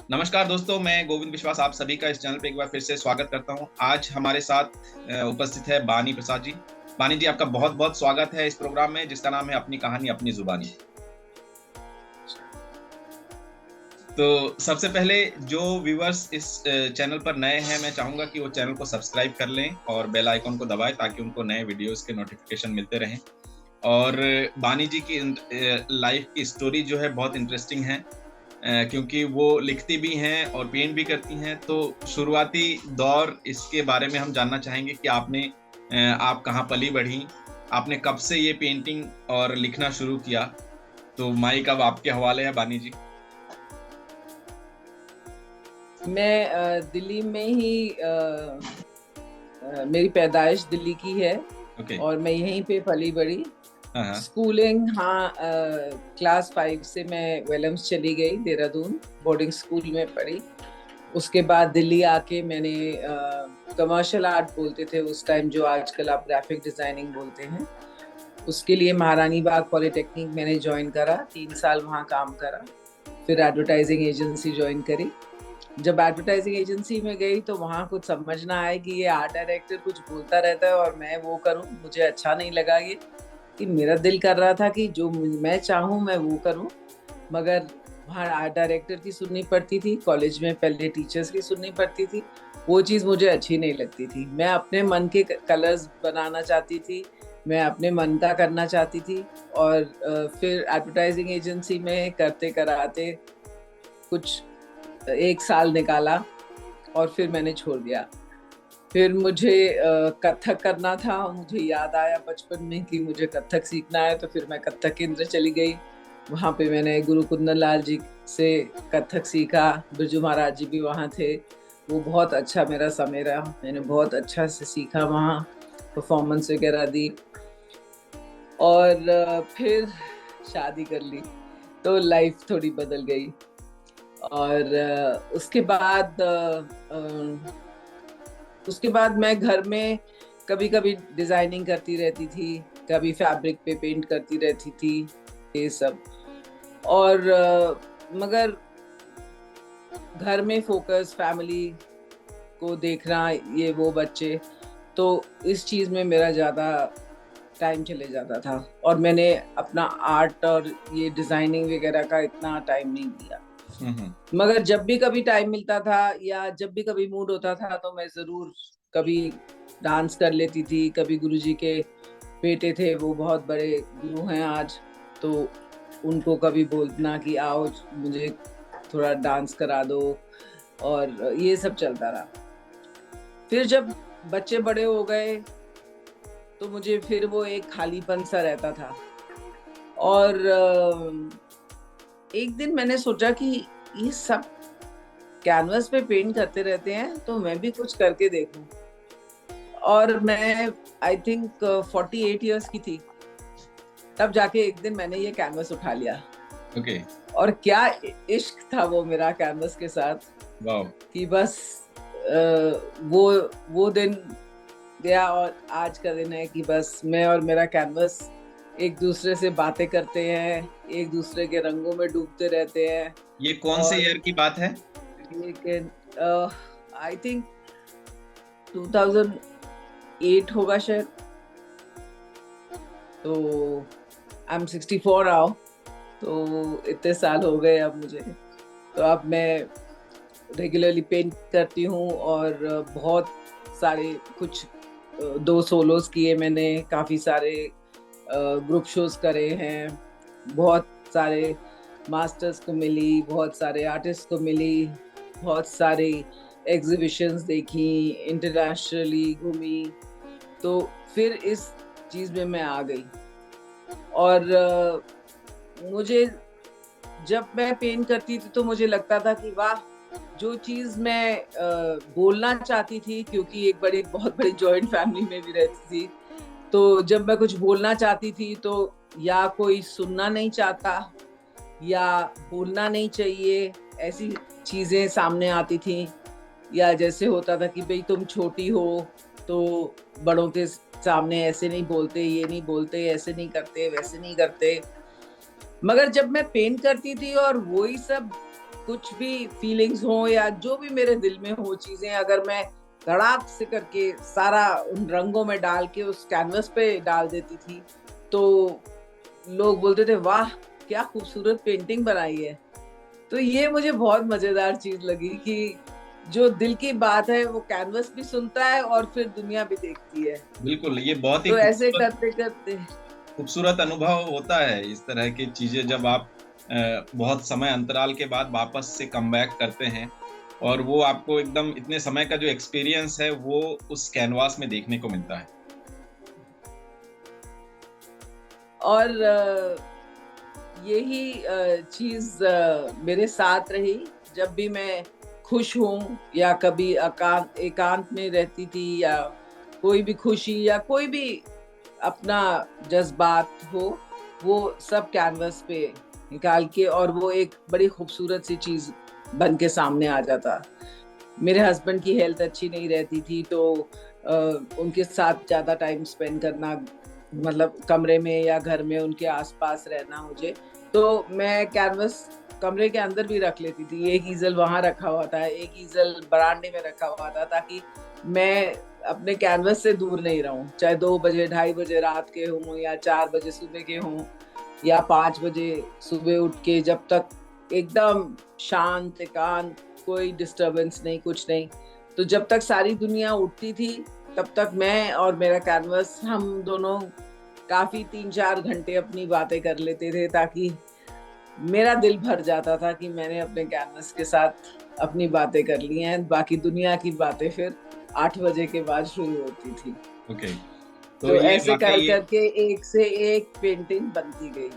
नमस्कार दोस्तों, मैं गोविंद विश्वास आप सभी का इस चैनल पे एक बार फिर से स्वागत करता हूं। आज हमारे साथ उपस्थित है बानी प्रसाद जी। बानी जी, आपका बहुत-बहुत स्वागत है इस प्रोग्राम में जिसका नाम है अपनी कहानी अपनी जुबानी। तो सबसे पहले जो व्यूअर्स इस चैनल पर नए हैं, मैं चाहूँगा कि वो चैनल को सब्सक्राइब कर लें और बेल आइकन को दबाएँ ताकि उनको नए वीडियोज़ के नोटिफ़िकेशन मिलते रहें। और बानी जी की लाइफ़ की स्टोरी जो है बहुत इंटरेस्टिंग है। क्योंकि वो लिखती भी हैं और पेंट भी करती हैं, तो शुरुआती दौर इसके बारे में हम जानना चाहेंगे कि आप कहाँ पली-बढ़ी? आपने कब से ये पेंटिंग और लिखना शुरू किया? तो माइक अब आपके हवाले है बानी जी। मैं दिल्ली में ही मेरी पैदाइश दिल्ली की है ओके। और मैं यहीं पे पली बड़ी। हाँ, हाँ। स्कूलिंग हाँ, क्लास 5 से मैं वेलम्स चली गई, देहरादून बोर्डिंग स्कूल में पढ़ी। उसके बाद दिल्ली आके मैंने कमर्शियल आर्ट बोलते थे उस टाइम, जो आजकल आप ग्राफिक डिजाइनिंग बोलते हैं, उसके लिए महारानी बाग पॉलिटेक्निक मैंने ज्वाइन करा। 3 साल वहाँ काम करा, फिर एडवर्टाइजिंग एजेंसी ज्वाइन करी। जब एडवर्टाइजिंग एजेंसी में गई तो वहाँ कुछ समझ ना आए कि ये आर्ट डायरेक्टर कुछ बोलता रहता है और मैं वो करूँ, मुझे अच्छा नहीं लगा ये। कि मेरा दिल कर रहा था कि जो मैं चाहूँ मैं वो करूँ, मगर वहाँ आर्ट डायरेक्टर की सुननी पड़ती थी, कॉलेज में पहले टीचर्स की सुननी पड़ती थी। वो चीज़ मुझे अच्छी नहीं लगती थी। मैं अपने मन के कलर्स बनाना चाहती थी, मैं अपने मन का करना चाहती थी। और फिर एडवर्टाइजिंग एजेंसी में करते कराते कुछ 1 साल निकाला और फिर मैंने छोड़ दिया। फिर मुझे कथक करना था। मुझे याद आया बचपन में कि मुझे कथक सीखना है, तो फिर मैं कथक केंद्र चली गई। वहाँ पे मैंने गुरु कुंदन लाल जी से कथक सीखा। बिरजू महाराज जी भी वहाँ थे। वो बहुत अच्छा मेरा समय रहा, मैंने बहुत अच्छा से सीखा वहाँ, परफॉर्मेंस वगैरह दी। और फिर शादी कर ली तो लाइफ थोड़ी बदल गई। और उसके बाद मैं घर में कभी कभी डिजाइनिंग करती रहती थी, कभी फैब्रिक पे पेंट करती रहती थी, ये सब। और मगर घर में फोकस, फैमिली को देखना, ये वो बच्चे, तो इस चीज में मेरा ज्यादा टाइम चले जाता था और मैंने अपना आर्ट और ये डिजाइनिंग वगैरह का इतना टाइम नहीं दिया। हुँ, हुँ। मगर जब भी कभी टाइम मिलता था या जब भी कभी मूड होता था तो मैं जरूर कभी डांस कर लेती थी। कभी गुरुजी के बेटे थे, वो बहुत बड़े गुरु हैं आज, तो उनको कभी बोलना कि आओ मुझे थोड़ा डांस करा दो, और ये सब चलता रहा। फिर जब बच्चे बड़े हो गए तो मुझे फिर वो एक खालीपन सा रहता था। और एक दिन मैंने सोचा कि ये सब कैनवस पे पेंट करते रहते हैं तो मैं भी कुछ करके देखूं। और मैं आई थिंक 48 ईयर्स की थी, तब जाके एक दिन मैंने ये कैनवस उठा लिया। ओके। और क्या इश्क था वो मेरा कैनवस के साथ, वॉव! कि बस वो दिन गया और आज का दिन है कि बस मैं और मेरा कैनवस एक दूसरे से बातें करते हैं, एक दूसरे के रंगों में डूबते रहते हैं। ये कौन से और ईयर की बात है? लेकिन आई थिंक 2008 होगा शायद। तो आई एम 64 नाउ, तो इतने साल हो गए अब मुझे। तो अब मैं रेगुलरली पेंट करती हूँ और बहुत सारे कुछ 2 सोलोस किए मैंने, काफ़ी सारे ग्रुप शोज करे हैं, बहुत सारे मास्टर्स को मिली, बहुत सारे आर्टिस्ट को मिली, बहुत सारी एग्जीबिशंस देखी, इंटरनेशनली घूमी। तो फिर इस चीज़ में मैं आ गई। और मुझे, जब मैं पेंट करती थी तो मुझे लगता था कि वाह, जो चीज मैं बोलना चाहती थी, क्योंकि एक बहुत बड़ी जॉइंट फैमिली में भी रहती थी, तो जब मैं कुछ बोलना चाहती थी तो या कोई सुनना नहीं चाहता या बोलना नहीं चाहिए, ऐसी चीजें सामने आती थी। या जैसे होता था कि भाई तुम छोटी हो तो बड़ों के सामने ऐसे नहीं बोलते, ये नहीं बोलते, ऐसे नहीं करते, वैसे नहीं करते। मगर जब मैं पेंट करती थी और वही सब कुछ भी फीलिंग्स हो या जो भी मेरे दिल में हो चीजें, अगर मैं धड़ाक से करके सारा उन रंगों में डाल के उस कैनवस पे डाल देती थी, तो लोग बोलते थे वाह क्या खूबसूरत पेंटिंग बनाई है। तो ये मुझे बहुत मजेदार चीज लगी कि जो दिल की बात है वो कैनवस भी सुनता है और फिर दुनिया भी देखती है। बिल्कुल, ये बहुत ही तो ऐसे खूबसूरत करते करते खूबसूरत अनुभव होता है इस तरह की चीजें जब आप बहुत समय अंतराल के बाद वापस से कमबैक करते हैं और वो आपको एकदम इतने समय का जो एक्सपीरियंस है वो उस कैनवास में देखने को मिलता है। और यही चीज मेरे साथ रही जब भी मैं खुश हूं या कभी एकांत में रहती थी, या कोई भी खुशी या कोई भी अपना जज्बात हो, वो सब कैनवस पे निकाल के, और वो एक बड़ी खूबसूरत सी चीज बन के सामने आ जाता। मेरे हस्बैंड की हेल्थ अच्छी नहीं रहती थी, तो उनके साथ ज्यादा टाइम स्पेंड करना, मतलब कमरे में या घर में उनके आसपास रहना मुझे, तो मैं कैनवस कमरे के अंदर भी रख लेती थी। एक ईजल वहां रखा हुआ था, एक ईजल बरामदे में रखा हुआ था, ताकि मैं अपने कैनवस से दूर नहीं रहूं, चाहे 2 बजे 2:30 बजे रात के हों या 4 बजे सुबह के हों या 5 बजे सुबह उठ के, जब तक एकदम शांत एकांत, कोई डिस्टरबेंस नहीं, कुछ नहीं। तो जब तक सारी दुनिया उठती थी तब तक मैं और मेरा कैनवस, हम दोनों काफी 3-4 घंटे अपनी बातें कर लेते थे, ताकि मेरा दिल भर जाता था कि मैंने अपने कैनवस के साथ अपनी बातें कर ली हैं। बाकी दुनिया की बातें फिर 8 बजे के बाद शुरू होती थी। ओके, तो तो ये ऐसे कर वाकई करके एक से एक पेंटिंग बनती गई।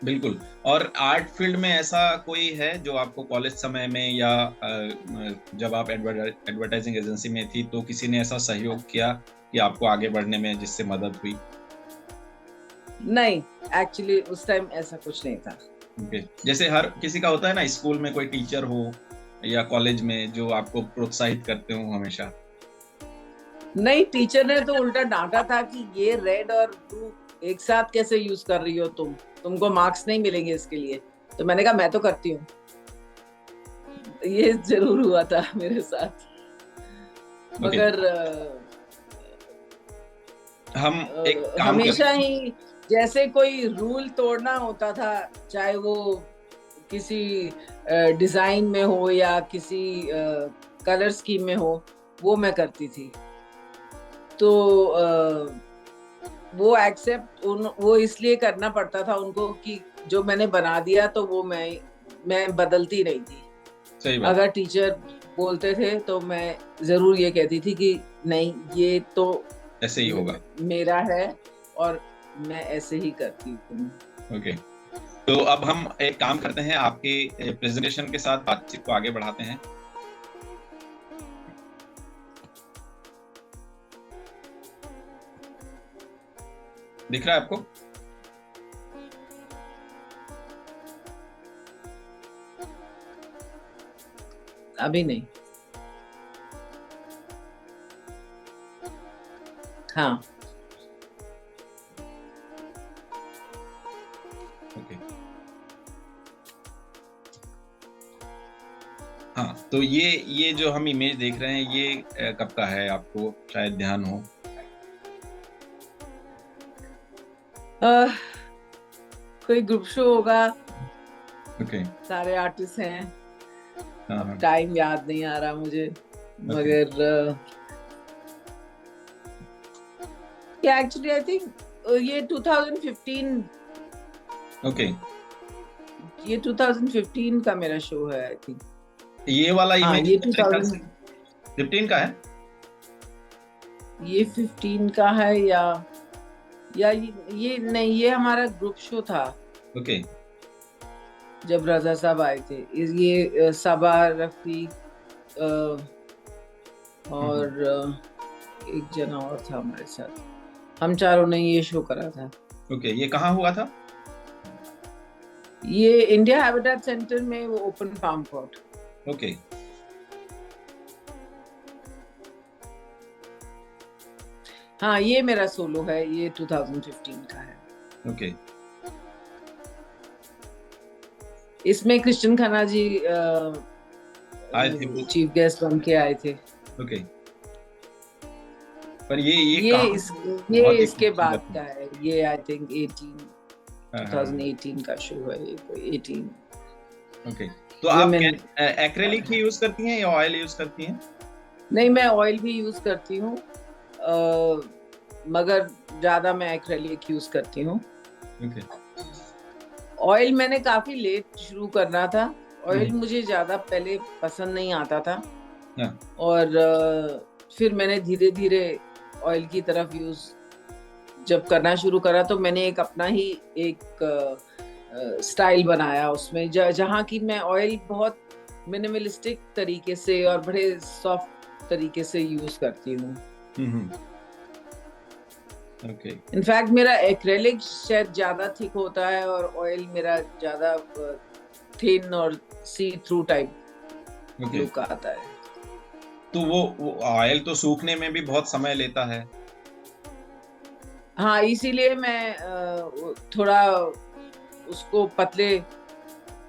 बिल्कुल। और आर्ट फील्ड में ऐसा कोई है जो आपको कॉलेज समय में या जब आप एडवर्टाइजिंग एजेंसी में थी तो किसी ने ऐसा सहयोग किया कि आपको आगे बढ़ने में जिससे मदद हुई? नहीं, एक्चुअली उस टाइम ऐसा कुछ नहीं था। ओके, जैसे हर किसी का होता है ना, स्कूल में कोई टीचर हो या कॉलेज में जो आपको प्रोत्साहित करते हो हमेशा। नहीं, टीचर ने तो उल्टा डांटा था कि ये रेड और ब्लू एक साथ कैसे यूज कर रही हो तुमको मार्क्स नहीं मिलेंगे इसके लिए। तो मैंने कहा मैं तो करती हूँ। ये जरूर हुआ था मेरे साथ। ओके, मगर हम एक काम हमेशा करें। ही जैसे कोई रूल तोड़ना होता था, चाहे वो किसी डिजाइन में हो या किसी कलर स्कीम में हो, वो मैं करती थी। तो वो एक्सेप्ट वो इसलिए करना पड़ता था उनको कि जो मैंने बना दिया तो वो मैं बदलती नहीं थी। सही बात। अगर टीचर बोलते थे तो मैं जरूर ये कहती थी कि नहीं, ये तो ऐसे ही होगा। मेरा है और मैं ऐसे ही करती हूँ। ओके, तो अब हम एक काम करते हैं, आपके प्रेजेंटेशन के साथ बातचीत को आगे बढ़ाते हैं। दिख रहा है आपको? अभी नहीं। हाँ। ओके, हाँ, तो ये जो हम इमेज देख रहे हैं ये कब का है, आपको शायद ध्यान हो? कोई ग्रुप शो होगा। ओके। सारे आर्टिस्ट हैं। हाँ अब हाँ। टाइम याद नहीं आ रहा मुझे, ओके। मगर एक्चुअली आई थिंक ये 2015, ओके, ये 2015 का मेरा शो है आई थिंक। ये वाला हाँ, इमेज ये मेरे ख्याल 2000, से 15 का है। ये 15 का है या ये नहीं, ये हमारा ग्रुप शो था ओके। जब रजा साहब आए थे। ये सबा, रफीक और एक जना और था हमारे साथ, हम चारों ने ये शो करा था। ओके, ये कहाँ हुआ था? ये इंडिया हैबिटेट सेंटर में, वो ओपन फार्म कोर्ट। ओके। हाँ, ये मेरा सोलो है, ये 2015 का है। ओके। इसमें कृष्ण खन्ना जी आए थे? चीफ गेस्ट बन के आए थे। ओके। पर ये ये काम इस तो ये बहुत ही इसके बाद खूबसूरत है। का है, ये आई थिंक हाँ हाँ। 2018 का शो है ये, कोई 18। ओके। तो आप विमेन। एक्रेलिक ही यूज करती हैं या ऑयल यूज करती हैं? नहीं, मैं ऑयल भी यूज करती हूँ, मगर ज्यादा मैं एक्रेलिक यूज करती हूँ। ओके। ऑयल मैंने काफी लेट शुरू करना था। ऑयल हम्म। मुझे ज्यादा पहले पसंद नहीं आता था, हाँ। और फिर मैंने धीरे धीरे ऑयल की तरफ यूज जब करना शुरू करा, तो मैंने एक अपना ही एक स्टाइल बनाया उसमें, जहाँ की मैं ऑयल बहुत मिनिमलिस्टिक तरीके से और बड़े सॉफ्ट तरीके से यूज करती हूँ। हम्म। ओके। इनफैक्ट मेरा एक्रेलिक शायद ज्यादा थिक होता है, और ऑयल मेरा ज्यादा थिन और सी थ्रू टाइप ओके। लुक आता है। तो वो ऑयल तो सूखने में भी बहुत समय लेता है। हाँ, इसीलिए मैं थोड़ा उसको पतले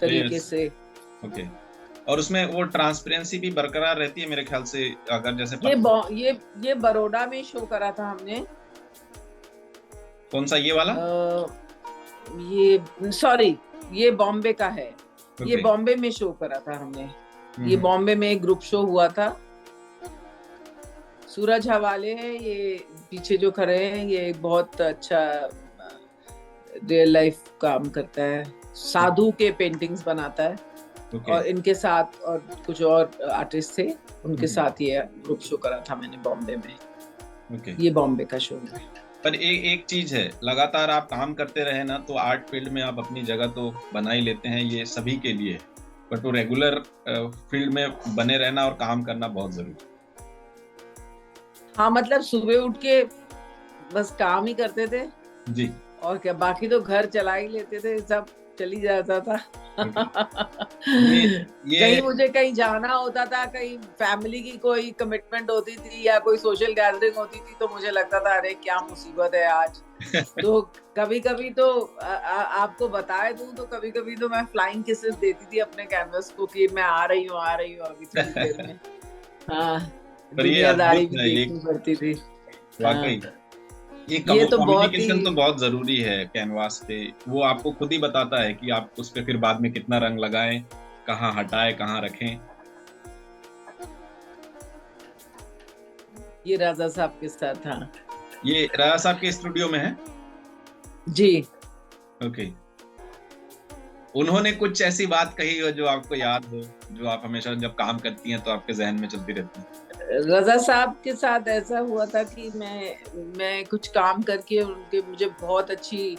तरीके लेयर्स। से। ओके। और उसमें वो ट्रांसपेरेंसी भी बरकरार रहती है मेरे ख्याल से, अगर जैसे ये पतला। ये बड़ौदा में शो करा था हमने। कौन सा, ये वाला? ये सॉरी, ये बॉम्बे का है। ये ओके। बॉम्बे में शो करा था हमने। ये हम्म। बॉम्बे में एक ग्रुप शो हुआ था। सूरज हवाले है ये पीछे जो खड़े हैं, ये एक बहुत अच्छा रियल लाइफ काम करता है, साधु के पेंटिंग्स बनाता है। ओके। और इनके साथ और कुछ और आर्टिस्ट थे, उनके हम्म। साथ ये ग्रुप शो करा था मैंने बॉम्बे में। ओके। ये बॉम्बे का शो है। पर एक चीज है, लगातार आप काम करते रहे ना तो आर्ट फील्ड में आप अपनी जगह तो बना ही लेते हैं, ये सभी के लिए है। बट वो रेगुलर फील्ड में बने रहना और काम करना बहुत जरूरी हाँ, मतलब सुबह उठ के बस काम ही करते थे, है। जी। और क्या, बाकी तो घर चला ही लेते थे, सब चली जाता था। ओके। ये कहीं ये मुझे कहीं जाना होता था, कहीं फैमिली की कोई कमिटमेंट होती थी या कोई सोशल गैदरिंग होती थी, तो मुझे लगता था अरे क्या मुसीबत है आज। तो कभी कभी तो आपको बताए दूं, तो कभी कभी तो मैं फ्लाइंग किसेस देती थी अपने कैनवस को कि मैं आ रही हूँ अभी थोड़ी देर में। हाँ, पर ये दुनियादारी अद्भुत भी है ये, देखनी पड़ती थी। हाँ, वाकई। ये ये तो बहुत ही। कम्युनिकेशन तो बहुत जरूरी है कैनवास पे। वो आपको खुद ही बताता है कि आप उस पे फिर बाद में कितना रंग लगाएं, कहाँ हटाएं, कहाँ रखें। ये राजा साहब के साथ था। ये राजा साहब के स्टूडियो में है? जी। ओके। उन्होंने कुछ ऐसी बात कही हो जो आपको याद हो, जो आप हमेशा जब काम करती हैं तो आपके जहन में चलती रहती है? रजा साहब के साथ ऐसा हुआ था कि मैं कुछ काम करके उनके, मुझे बहुत अच्छी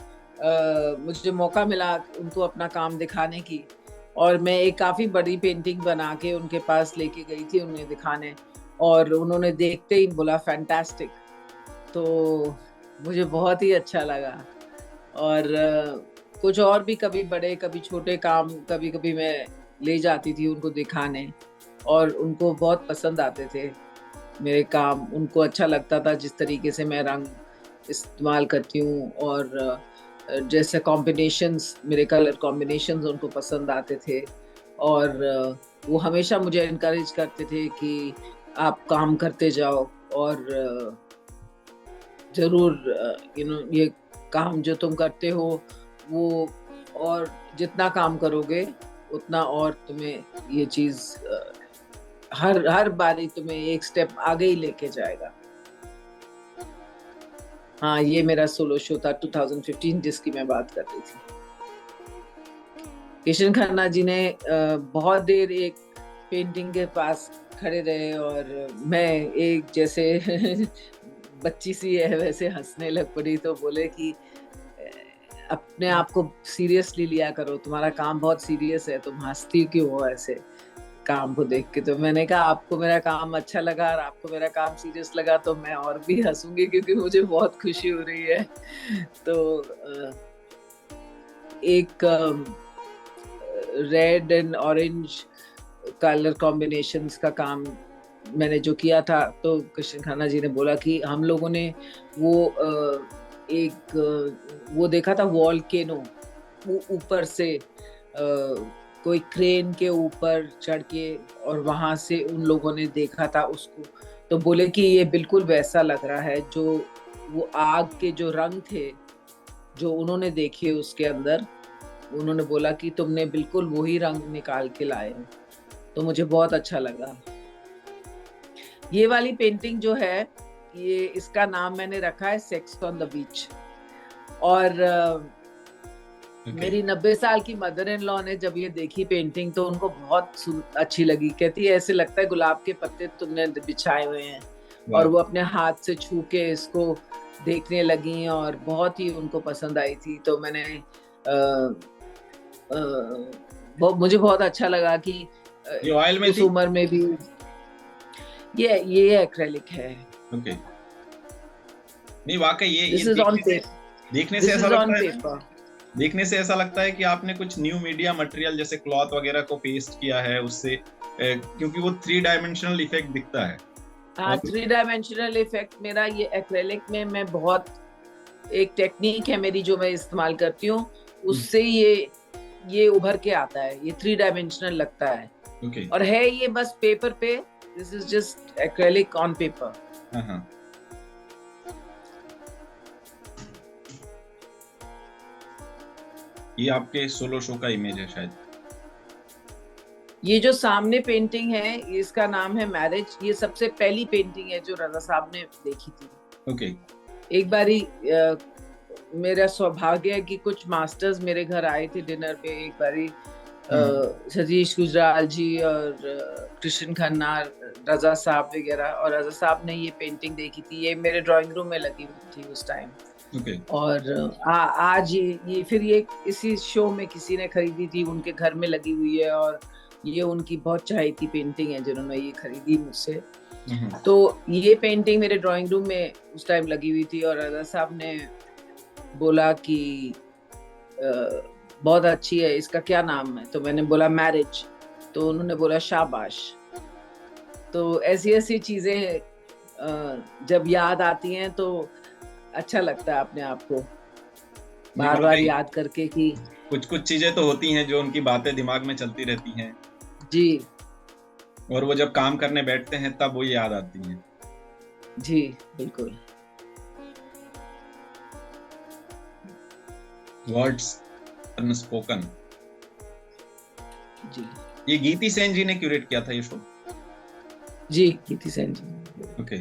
मुझे मौका मिला उनको अपना काम दिखाने की, और मैं एक काफी बड़ी पेंटिंग बना के उनके पास लेके गई थी उन्हें दिखाने, और उन्होंने देखते ही बोला फैंटास्टिक। तो मुझे बहुत ही अच्छा लगा। और कुछ और भी कभी बड़े कभी छोटे काम कभी कभी मैं ले जाती थी उनको दिखाने, और उनको बहुत पसंद आते थे मेरे काम। उनको अच्छा लगता था जिस तरीके से मैं रंग इस्तेमाल करती हूँ, और जैसे कॉम्बिनेशंस, मेरे कलर कॉम्बिनेशंस उनको पसंद आते थे। और वो हमेशा मुझे इनकरेज करते थे कि आप काम करते जाओ, और जरूर ये काम जो तुम करते हो वो, और जितना काम करोगे उतना और तुम्हें ये चीज हर बारी तुम्हें एक स्टेप आगे ही लेके जाएगा। हाँ, ये मेरा सोलो शो था 2015 जिसकी मैं बात कर रही थी। किशन खन्ना जी ने बहुत देर एक पेंटिंग के पास खड़े रहे, और मैं एक जैसे बच्ची सी है वैसे हंसने लग पड़ी। तो बोले कि अपने आप को सीरियसली लिया करो, तुम्हारा काम बहुत सीरियस है, तुम हंसती क्यों हो ऐसे काम को देख के। तो मैंने कहा आपको मेरा काम अच्छा लगा और आपको मेरा काम सीरियस लगा तो मैं और भी हंसूंगी, क्योंकि मुझे बहुत खुशी हो रही है। तो एक red and orange colour combinations का काम मैंने जो किया था, तो कृष्ण खन्ना जी ने बोला कि हम लोगों ने वो वो देखा था वॉल्केनो ऊपर से कोई क्रेन के ऊपर चढ़ के और वहां से उन लोगों ने देखा था उसको, तो बोले कि ये बिल्कुल वैसा लग रहा है जो वो आग के जो रंग थे जो उन्होंने देखे उसके अंदर, उन्होंने बोला कि तुमने बिल्कुल वही रंग निकाल के लाए हो। तो मुझे बहुत अच्छा लगा। ये वाली पेंटिंग जो है, ये इसका नाम मैंने रखा है सेक्स ऑन द बीच। और मेरी 90 साल की मदर इन लॉ ने जब ये देखी पेंटिंग तो उनको बहुत अच्छी लगी। कहती है ऐसे लगता है गुलाब के पत्ते तुमने बिछाए हुए हैं। और वो अपने हाथ से छू के इसको देखने लगी और बहुत ही उनको पसंद आई थी। तो मैंने मुझे बहुत अच्छा लगा कि ये ऑयल में उस उम्र में भी ये एक्रेलिक है। ओके। नहीं वाकई ये देखने से ऐसा लगता है कि आपने कुछ न्यू मीडिया मटेरियल जैसे क्लॉथ वगैरह को पेस्ट किया है उससे, क्योंकि वो 3 डायमेंशनल इफेक्ट दिखता है। हाँ, 3 डायमेंशनल इफेक्ट मेरा ये एक्रेलिक में मैं बहुत, एक टेक्निक है मेरी जो मैं इस्तेमाल करती हूँ, उससे ये उभर के आता है, ये 3 डायमेंशनल लगता है। okay. और है ये बस पेपर पे, this is just acrylic on paper. ये आपके सोलो शो का इमेज है शायद। ये जो सामने पेंटिंग है इसका नाम है मैरिज। ये सबसे पहली पेंटिंग है जो रजा साहब ने देखी थी। ओके। एक बारी मेरा सौभाग्य है कि कुछ मास्टर्स मेरे घर आए थे डिनर पे। एक बारी सतीश गुजराल जी और कृष्ण खन्ना, रजा साहब वगैरह, और रजा साहब ने ये पेंटिंग देखी थी। ये मेरे ड्राइंग रूम में लगी हुई थी उस टाइम। और आज ये फिर ये इसी शो में किसी ने खरीदी थी, उनके घर में लगी हुई है। और ये उनकी बहुत चाही थी पेंटिंग है जिन्होंने ये खरीदी मुझसे। तो ये पेंटिंग मेरे ड्राइंग रूम में उस टाइम लगी हुई थी और रजा साहब ने बोला कि बहुत अच्छी है, इसका क्या नाम है? तो मैंने बोला मैरिज। तो उन्होंने बोला शाबाश। तो ऐसी ऐसी चीजें जब याद आती हैं तो अच्छा लगता है अपने आप को बार बार याद करके कि कुछ चीजें तो होती हैं जो उनकी बातें दिमाग में चलती रहती हैं जी, और वो जब काम करने बैठते हैं तब वो याद आती हैं। जी बिल्कुल। Words unspoken. जी। ये गीति सेन जी ने क्यूरेट किया था ये शो? जी, गीति सेन जी। ओके।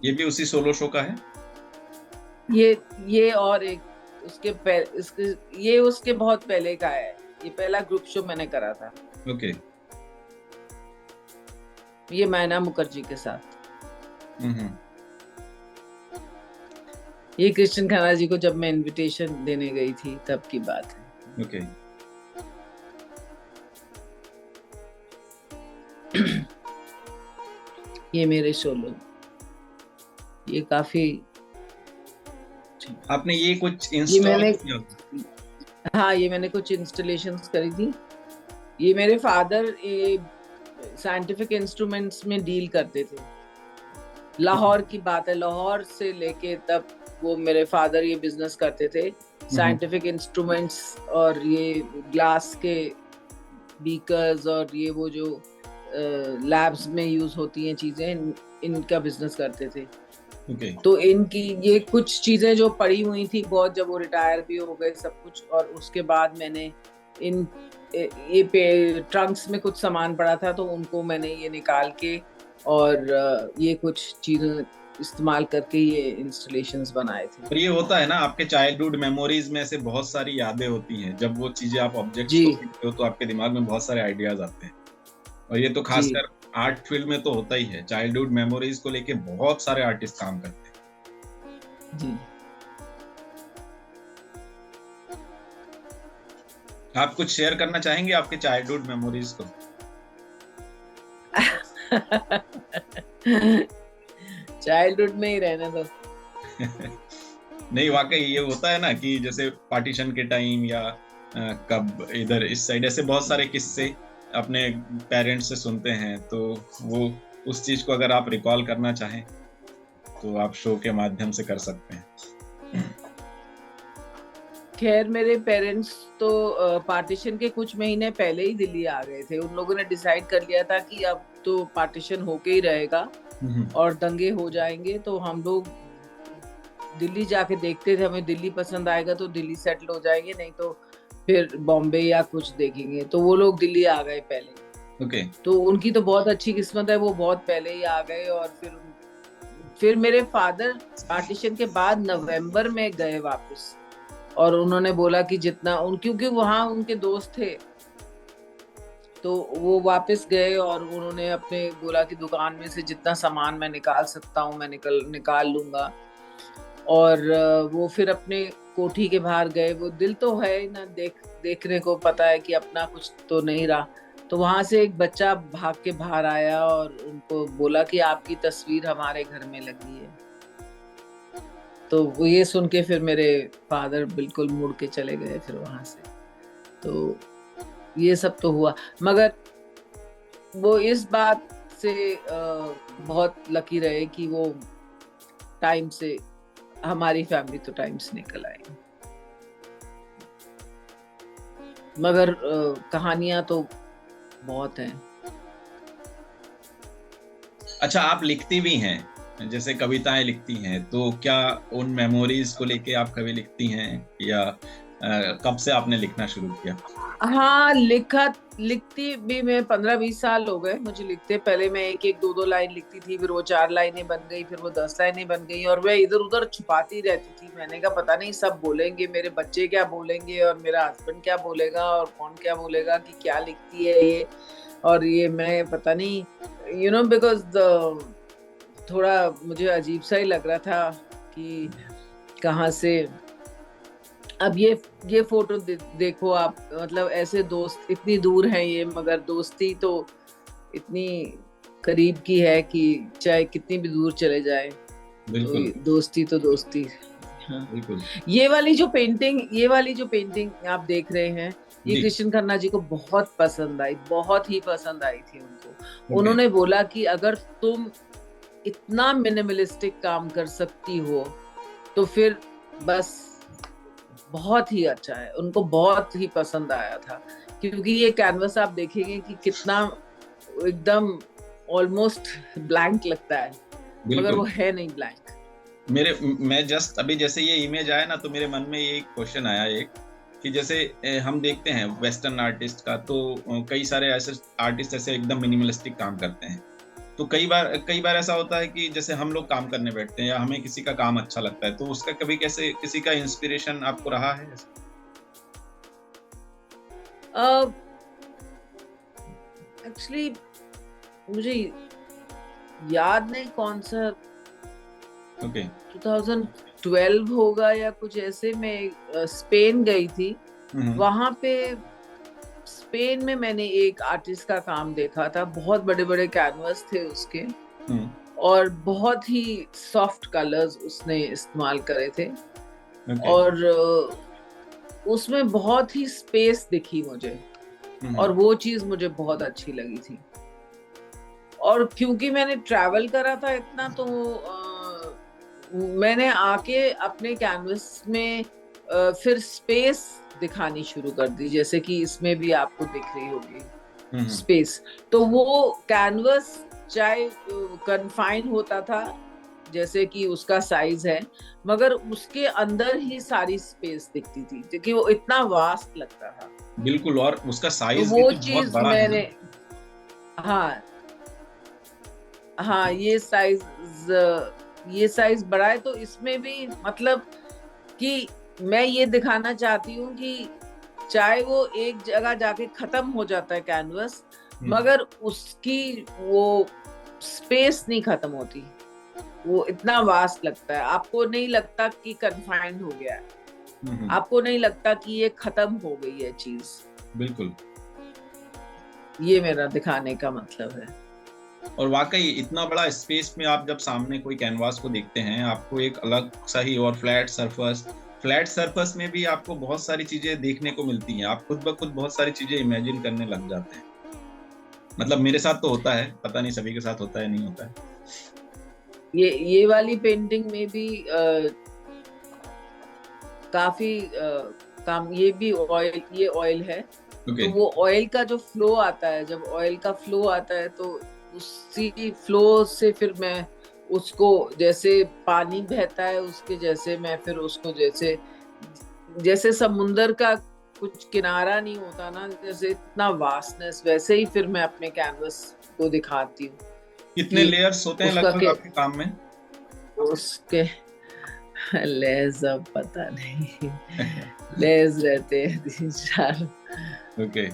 ये भी उसी सोलो शो का है? ये और एक ये उसके बहुत पहले का है। ये पहला ग्रुप शो मैंने करा था। ओके। ये मैना मुखर्जी के साथ। ये कृष्ण खन्ना जी को जब मैं इनविटेशन देने गई थी तब की बात है। ओके। ये मेरे सोलो, ये काफी आपने ये कुछ इंस्टॉल किया? हाँ, ये मैंने कुछ इंस्टॉलेशंस करी थी। ये मेरे फादर साइंटिफिक इंस्ट्रूमेंट्स में डील करते थे। लाहौर की बात है, लाहौर से लेके तब वो मेरे फादर ये बिजनेस करते थे, साइंटिफिक इंस्ट्रूमेंट्स और ये ग्लास के बीकर्स और ये वो जो लैब्स में यूज होती हैं चीजें, इनका बिजनेस करते थे। तो इनकी ये कुछ चीजें जो पड़ी हुई थी बहुत, जब वो रिटायर भी हो गए सब कुछ, और उसके बाद मैंने ये ट्रंक्स में कुछ सामान पड़ा था तो उनको मैंने ये निकाल के और ये कुछ चीजें इस्तेमाल करके ये इंस्टॉलेशंस बनाए थे। पर ये होता है ना, आपके चाइल्डहुड मेमोरीज में से बहुत सारी यादें होती हैं। जब वो चीजें आप ऑब्जेक्ट्स को देखते हो तो आपके दिमाग में बहुत सारे आइडियाज आते हैं। और ये तो खासकर आर्ट फील्ड में तो होता ही है। चाइल्डहुड मेमोरीज को लेके बहुत सारे आर्टिस्ट काम करते हैं। जी। आप कुछ शेयर करना चाहेंगे आपके चाइल्डहुड मेमोरीज को? चाइल्डहुड में ही रहने दो। नहीं, वाकई ये होता है ना कि जैसे पार्टीशन के टाइम या कब इधर इस साइड ऐसे बहुत सारे किस्से अपने पेरेंट्स से सुनते हैं। तो वो उस चीज को अगर आप रिकॉल करना चाहें तो आप शो के माध्यम से कर सकते हैं। खैर मेरे पेरेंट्स तो पार्टीशन के कुछ महीने पहले ही दिल्ली आ गए थे। उन लोगों ने डिसाइड कर लिया था कि अब तो पार्टीशन होके ही रहेगा और दंगे हो जाएंगे, तो हम लोग दिल्ली जाके देखते थे। हमें दिल्ली पसंद आएगा तो दिल्ली सेटल हो जाएंगे, नहीं तो फिर बॉम्बे या कुछ देखेंगे। तो वो लोग दिल्ली आ गए पहले। ओके। तो उनकी तो बहुत अच्छी किस्मत है, वो बहुत पहले ही आ गए। और फिर मेरे फादर पार्टीशन के बाद नवंबर में गए वापस, और उन्होंने बोला कि जितना क्योंकि वहां उनके दोस्त थे, तो वो वापस गए और उन्होंने अपने बोला कि दुकान में से जितना सामान मैं निकाल सकता हूँ मैं निकाल लूंगा। और वो फिर अपने कोठी के बाहर गए। वो दिल तो है ही ना, देखने को पता है कि अपना कुछ तो नहीं रहा। तो वहां से एक बच्चा भाग के बाहर आया और उनको बोला कि आपकी तस्वीर हमारे घर में लगी है। तो वो ये सुन के फिर मेरे फादर बिल्कुल मुड़ के चले गए फिर वहां से। तो ये सब तो हुआ, मगर वो इस बात से बहुत लकी रहे कि वो टाइम से, हमारी फैमिली तो टाइम से निकल आई। मगर कहानियां तो बहुत हैं। अच्छा, आप लिखती भी हैं, जैसे कविताएं लिखती हैं, तो क्या उन मेमोरीज को लेके आप कभी लिखती हैं, या कब से आपने लिखना शुरू किया? हाँ, लिखती भी मैं 15-20 साल हो गए मुझे लिखते। पहले मैं एक एक दो दो लाइन लिखती थी, फिर वो 4 लाइनें बन गई, फिर वो 10 लाइनें बन गई, और मैं इधर उधर छुपाती रहती थी। मैंने कहा पता नहीं सब बोलेंगे, मेरे बच्चे क्या बोलेंगे और मेरा हस्बैंड क्या बोलेगा और कौन क्या बोलेगा कि क्या लिखती है ये। और ये मैं पता नहीं, बिकॉज थोड़ा मुझे अजीब सा ही लग रहा था कि कहाँ से। अब ये फोटो देखो आप, मतलब ऐसे दोस्त इतनी दूर हैं ये, मगर दोस्ती तो इतनी करीब की है कि चाहे कितनी भी दूर चले जाए तो दोस्ती तो दोस्ती। हाँ। बिल्कुल। ये वाली जो पेंटिंग आप देख रहे हैं, ये कृष्ण खन्ना जी को बहुत पसंद आई, बहुत ही पसंद आई थी उनको। उन्होंने बोला कि अगर तुम इतना मिनिमलिस्टिक काम कर सकती हो तो फिर बस बहुत ही अच्छा है। उनको बहुत ही पसंद आया था, क्योंकि ये कैनवस आप देखेंगे कि कितना एकदम ऑलमोस्ट ब्लैंक लगता है, मगर वो है नहीं ब्लैंक। मैं जस्ट अभी जैसे ये इमेज आया ना, तो मेरे मन में ये क्वेश्चन आया एक, कि जैसे हम देखते हैं वेस्टर्न आर्टिस्ट का, तो कई सारे ऐसे आर्टिस्ट ऐसे एकदम मिनिमलिस्टिक काम करते हैं। तो कई बार ऐसा होता है कि जैसे हम लोग काम करने बैठते हैं या हमें किसी का काम अच्छा लगता है, तो उसका कभी कैसे किसी का इंस्पिरेशन आपको रहा है? एक्चुअली मुझे याद नहीं कौन सा 2012 होगा या कुछ ऐसे। मैं स्पेन गई थी, वहां पे स्पेन में मैंने एक आर्टिस्ट का काम देखा था। बहुत बड़े बड़े कैनवस थे उसके, और बहुत ही सॉफ्ट कलर्स उसने इस्तेमाल करे थे। और उसमें बहुत ही स्पेस दिखी मुझे, और वो चीज मुझे बहुत अच्छी लगी थी। और क्योंकि मैंने ट्रैवल करा था इतना, तो मैंने आके अपने कैनवस में फिर स्पेस दिखानी शुरू कर दी, जैसे कि इसमें भी आपको दिख रही होगी स्पेस। तो वो कैनवस चाहे कन्फाइन होता था, जैसे कि उसका साइज है, मगर उसके अंदर ही सारी स्पेस दिखती थी, क्योंकि वो इतना वास्ट लगता था। बिल्कुल, और उसका साइज तो भी वो तो चीज बहुत बड़ा मैंने है। हाँ, ये साइज बड़ा है। तो इसमें भी मतलब कि मैं ये दिखाना चाहती हूँ कि चाहे वो एक जगह जाके खत्म हो जाता है कैनवस, मगर उसकी वो स्पेस नहीं खत्म होती। वो इतना वास्ट लगता है, आपको नहीं लगता कि कन्फाइंड हो गया है, आपको नहीं लगता कि ये खत्म हो गई है चीज। बिल्कुल, ये मेरा दिखाने का मतलब है। और वाकई इतना बड़ा स्पेस में आप जब सामने कोई कैनवास को देखते हैं, आपको एक अलग सा ही, और फ्लैट सरफेस में भी आपको बहुत सारी चीजें देखने को मिलती हैं। आप खुद ब खुद बहुत सारी चीजें इमेजिन करने लग जाते हैं। मतलब मेरे साथ तो होता है, पता नहीं सभी के साथ होता है नहीं होता है। ये वाली पेंटिंग में भी काफी काम, ये भी ऑयल, ये ऑयल है। ओके। तो वो ऑयल का जो फ्लो आता है, जब ऑयल का फ्लो आता है तो उसी फ्लो से फिर मैं उसको, जैसे पानी बहता है उसके जैसे मैं फिर उसको, जैसे जैसे समुंदर का कुछ किनारा नहीं होता ना, जैसे इतना वास्टनेस, वैसे ही फिर मैं अपने कैनवस को दिखाती हूँ कितने कि लेयर्स होते हैं उसका लगभग के आपके काम में? उसके लेस अब पता नहीं, लेस रहते हैं 3-4। ओके।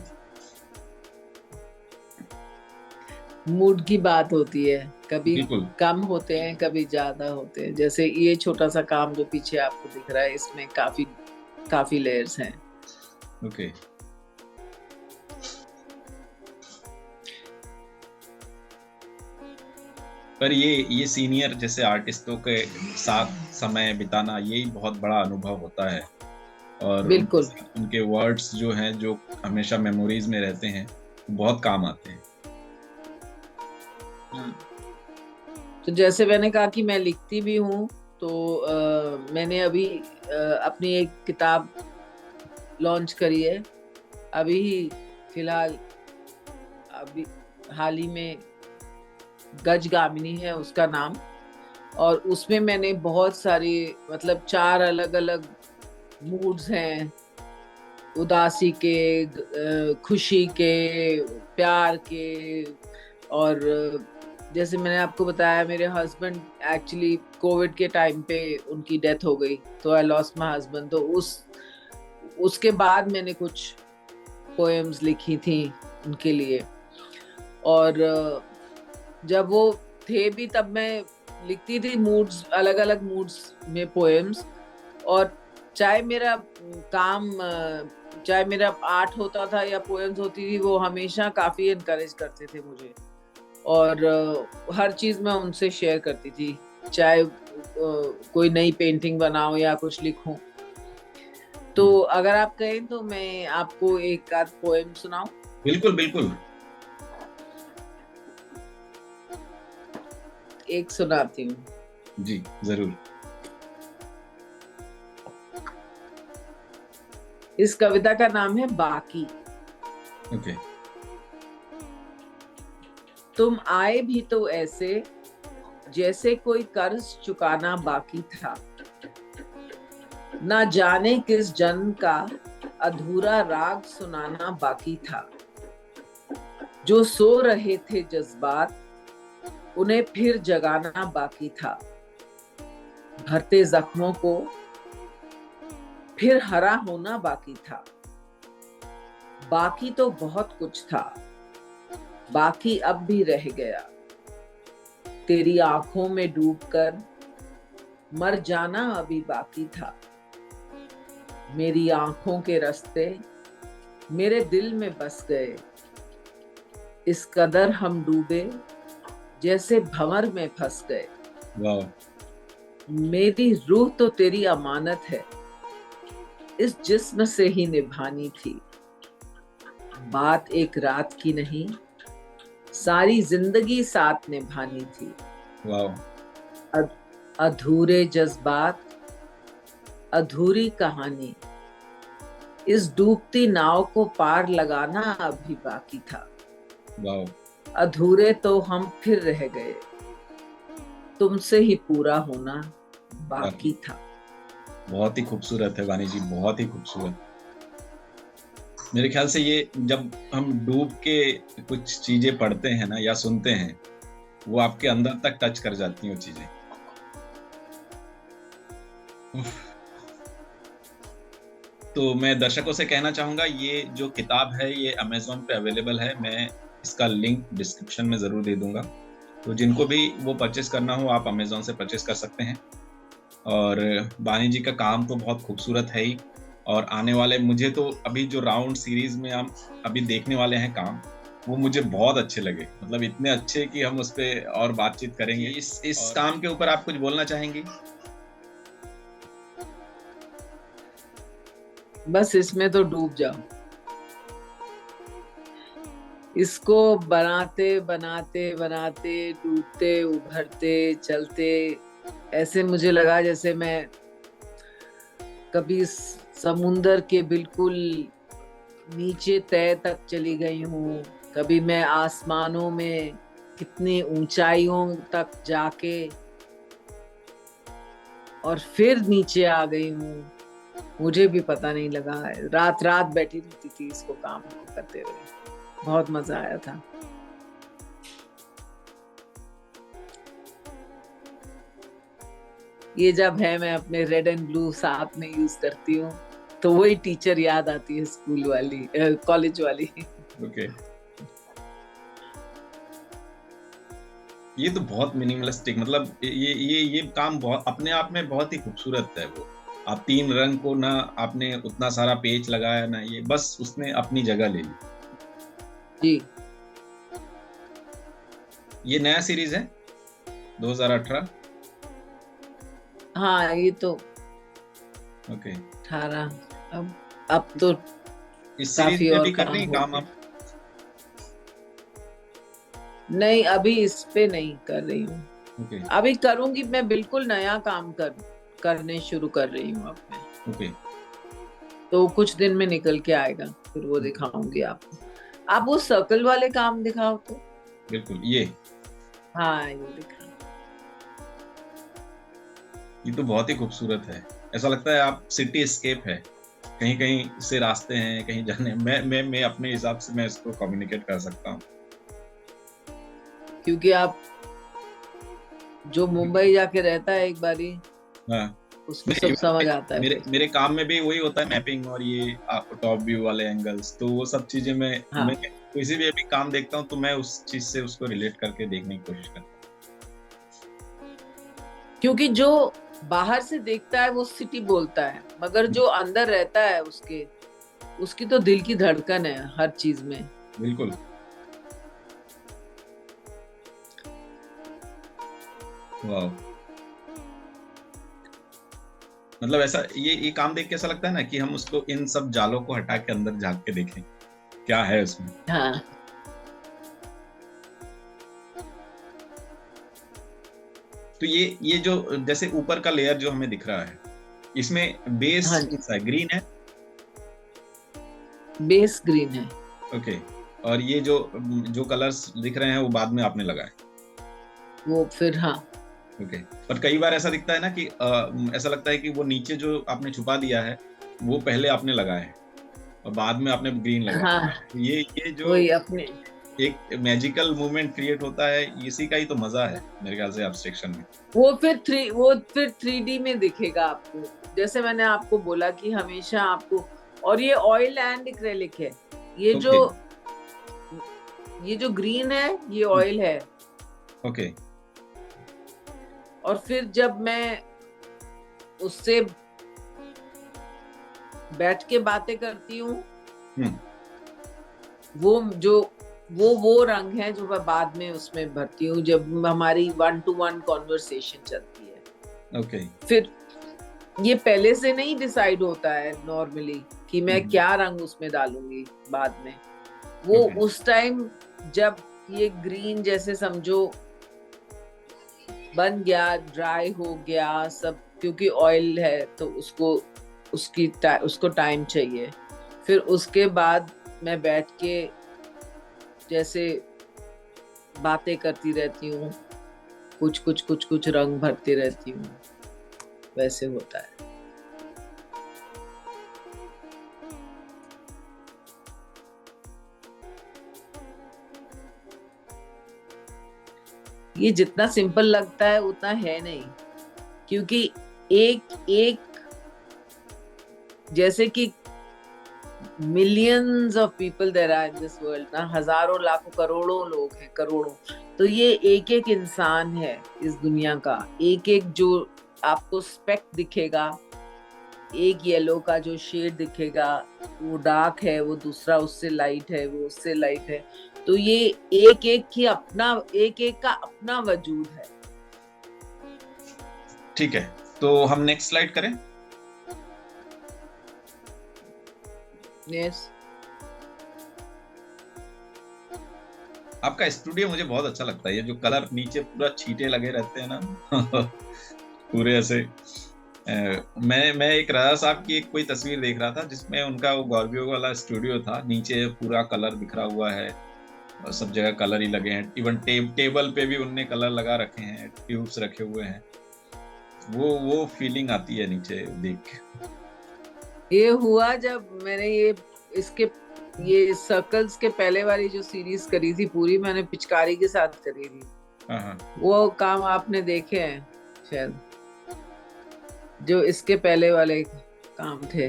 मूड की बात होती है, कभी बिल्कुल। कम होते हैं कभी ज्यादा होते हैं। जैसे ये छोटा सा काम जो पीछे आपको दिख रहा है, इसमें काफी काफी लेयर्स हैं। ओके। पर ये सीनियर जैसे आर्टिस्टों के साथ समय बिताना, यही बहुत बड़ा अनुभव होता है। और उनके बिल्कुल। साथ उनके वर्ड्स जो हैं, जो हमेशा मेमोरीज में रहते हैं, बहुत काम आते हैं। हाँ। तो जैसे मैंने कहा कि मैं लिखती भी हूँ, तो मैंने अभी अपनी एक किताब लॉन्च करी है अभी फिलहाल, अभी हाल ही में। गजगामिनी है उसका नाम। और उसमें मैंने बहुत सारी, मतलब 4 अलग अलग मूड्स हैं, उदासी के, खुशी के, प्यार के। और जैसे मैंने आपको बताया, मेरे हस्बैंड एक्चुअली कोविड के टाइम पे उनकी डेथ हो गई, तो आई लॉस्ट माय हस्बैंड। तो उसके बाद मैंने कुछ पोएम्स लिखी थी उनके लिए। और जब वो थे भी तब मैं लिखती थी मूड्स, अलग अलग मूड्स में पोएम्स। और चाहे मेरा काम, चाहे मेरा आर्ट होता था या पोएम्स होती थी, वो हमेशा काफी इनकरेज करते थे मुझे। और हर चीज मैं उनसे शेयर करती थी, चाहे कोई नई पेंटिंग बनाओ या कुछ लिखूं। तो अगर आप कहें तो मैं आपको एक आध पोएम सुनाऊं। बिल्कुल बिल्कुल। एक सुनाती हूँ। जी जरूर। इस कविता का नाम है बाकी। ओके। तुम आए भी तो ऐसे, जैसे कोई कर्ज चुकाना बाकी था। ना जाने किस जन्म का अधूरा राग सुनाना बाकी था। जो सो रहे थे जज्बात, उन्हें फिर जगाना बाकी था। भरते जख्मों को फिर हरा होना बाकी था। बाकी तो बहुत कुछ था, बाकी अब भी रह गया। तेरी आंखों में डूबकर मर जाना अभी बाकी था। मेरी आंखों के रास्ते मेरे दिल में बस गए। इस कदर हम डूबे, जैसे भंवर में फंस गए। वाह। मेरी रूह तो तेरी अमानत है, इस जिस्म से ही निभानी थी। बात एक रात की नहीं, सारी जिंदगी साथ निभानी थी। वाह। अधूरे जज्बात, अधूरी कहानी, इस डूबती नाव को पार लगाना अभी बाकी था। वाह। अधूरे तो हम फिर रह गए, तुमसे ही पूरा होना बाकी था। बहुत ही खूबसूरत है वानी जी, बहुत ही खूबसूरत। मेरे ख्याल से ये जब हम डूब के कुछ चीजें पढ़ते हैं ना या सुनते हैं, वो आपके अंदर तक टच कर जाती हैं वो चीजें। उफ। तो मैं दर्शकों से कहना चाहूंगा, ये जो किताब है ये अमेज़न पे अवेलेबल है। मैं इसका लिंक डिस्क्रिप्शन में ज़रूर दे दूंगा, तो जिनको भी वो परचेस करना हो आप अमेज़न से परचेस कर सकते हैं। और वानी जी का काम तो बहुत खूबसूरत है ही, और आने वाले, मुझे तो अभी जो राउंड सीरीज में हम अभी देखने वाले हैं काम, वो मुझे बहुत अच्छे लगे। मतलब इतने अच्छे कि हम उस पे और बातचीत करेंगे। इस काम के ऊपर आप कुछ बोलना चाहेंगे? बस इसमें तो डूब जाओ। इसको बनाते बनाते बनाते, डूबते उभरते चलते, ऐसे मुझे लगा जैसे मैं कभी समुंदर के बिल्कुल नीचे तय तक चली गई हूँ। कभी मैं आसमानों में कितनी ऊंचाइयों तक जाके और फिर नीचे आ गई हूँ, मुझे भी पता नहीं लगा है। रात रात बैठी रहती थी इसको काम को करते हुए, बहुत मजा आया था। ये जब है मैं अपने रेड एंड ब्लू साथ में यूज करती हूँ तो वही टीचर याद आती है, स्कूल वाली, कॉलेज वाली। ओके, ये तो बहुत मिनिमलिस्टिक, मतलब ये काम बहुत अपने आप में बहुत ही खूबसूरत है। वो आप 3 रंग को ना, आपने उतना सारा पेच लगाया ना, ये बस उसने अपनी जगह ले ली। जी, ये नया सीरीज है 2018। हाँ ये तो ओके, 18। अब तो इस सीरीज काफी में और भी कर काम रही हो काम गया। आप? नहीं, अभी इस पे नहीं कर रही हूँ। ओके अभी करूंगी, मैं बिल्कुल नया काम करने शुरू कर रही हूँ अब मैं। ओके। तो कुछ दिन में निकल के आएगा, फिर वो दिखाऊंगी आपको। आप वो सर्कल वाले काम दिखाओ तो। बिल्कुल, हाँ, ये दिखा। ये तो बहुत ही खूबसूरत है। ऐसा लगता है आप सिटी एस्केप है, कहीं कहीं से रास्ते हैं कहीं जाने। मैं अपने हिसाब से मैं इसको कम्युनिकेट कर सकता हूँ। क्योंकि आप जो मुंबई जाके रहता है एक बारी, हाँ, उसको सब समझ आता है मेरे फिर। मेरे काम में भी वही होता है, मैपिंग और ये टॉप व्यू वाले एंगल्स, तो वो सब चीजें मैं हाँ, किसी भी काम देखता हूँ तो मैं उस चीज से उसको रिलेट करके देखने की कोशिश करता क्योंकि जो बाहर से देखता है वो सिटी बोलता है, मगर हूँ। जो अंदर रहता है उसकी तो दिल की धड़कन है हर चीज में। बिल्कुल। वाह, मतलब ऐसा ये काम देख के ऐसा लगता है ना कि हम उसको, इन सब जालों को हटा के अंदर झांक के देखें क्या है उसमें। हाँ, तो ये जो जैसे ऊपर का लेयर जो हमें दिख रहा है, इसमें बेस हाँ जी, कौन सा है? ग्रीन है? बेस ग्रीन है। ओके। और ये जो जो कलर्स दिख रहे हैं वो बाद में आपने लगाए? वो फिर, हाँ। ओके। पर कई बार ऐसा दिखता है ना कि ऐसा लगता है कि वो नीचे जो आपने छुपा दिया है वो पहले आपने लगाया है और बाद में आपने ग्रीन लगाया। हाँ, तो ये जो वही अपने। एक मैजिकल मूवमेंट क्रिएट होता है, इसी का ही तो मजा है मेरे ख्याल से एब्स्ट्रैक्शन में। वो फिर 3D में दिखेगा आपको। जैसे मैंने आपको बोला कि हमेशा आपको, और ये ऑयल एंड एक्रेलिक है। ये जो ओके ये जो ग्रीन है ये ऑयल है। ओके और फिर जब मैं उससे बैठ के बातें करती हूँ, हम्म वो जो वो रंग है जो मैं बाद में उसमें भरती हूँ जब हमारी 1-to-1 कॉन्वर्सेशन चलती है। ओके फिर ये पहले से नहीं डिसाइड होता है नॉर्मली कि मैं क्या रंग उसमें डालूंगी बाद में। वो ओके उस टाइम जब ये ग्रीन जैसे समझो बन गया, ड्राई हो गया सब, क्योंकि ऑयल है तो उसको टाइम चाहिए। फिर उसके बाद मैं बैठ के जैसे बातें करती रहती हूँ, कुछ रंग भरती रहती हूँ, वैसे होता है। ये जितना सिंपल लगता है उतना है नहीं, क्योंकि एक एक जैसे कि millions of people there are in this world ना, हजारों लाखों करोड़ों लोग हैं, करोड़ों। तो ये एक एक इंसान है इस दुनिया का। एक एक जो आपको स्पेक दिखेगा, एक येलो का जो शेड दिखेगा वो डार्क है, वो दूसरा उससे लाइट है, वो उससे लाइट है। तो ये एक एक का अपना वजूद है। ठीक है, तो हम नेक्स्ट स्लाइड करें। यस। आपका स्टूडियो मुझे बहुत अच्छा लगता है, ये जो कलर नीचे पूरा छींटे लगे रहते हैं ना पूरे ऐसे मैं एक राजा साहब की एक कोई तस्वीर देख रहा था जिसमें उनका वो गॉर्बियो वाला स्टूडियो था, नीचे पूरा कलर बिखरा हुआ है और सब जगह कलर ही लगे हैं, इवन टेबल पे भी उनने कलर लगा रखे हैं, ट्यूब्स रखे हुए हैं। वो फीलिंग आती है नीचे देख के। ये हुआ जब मैंने ये सर्कल्स के पहले वाली जो सीरीज करी थी पूरी, मैंने पिचकारी के साथ करी थी। हाँ। वो काम आपने देखे हैं शायद, जो इसके पहले वाले काम थे।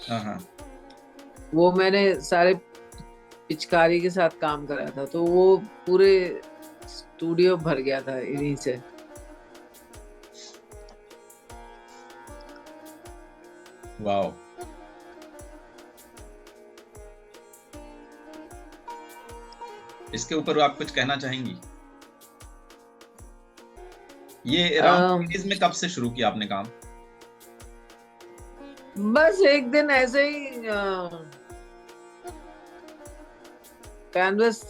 हाँ। वो मैंने सारे पिचकारी के साथ काम करा था, तो वो पूरे स्टूडियो भर गया था इन्हीं से। वाओ। इसके ऊपर आप कुछ कहना चाहेंगी? ये राम सीरीज में कब से शुरू किया आपने काम? बस एक दिन ऐसे ही कैनवस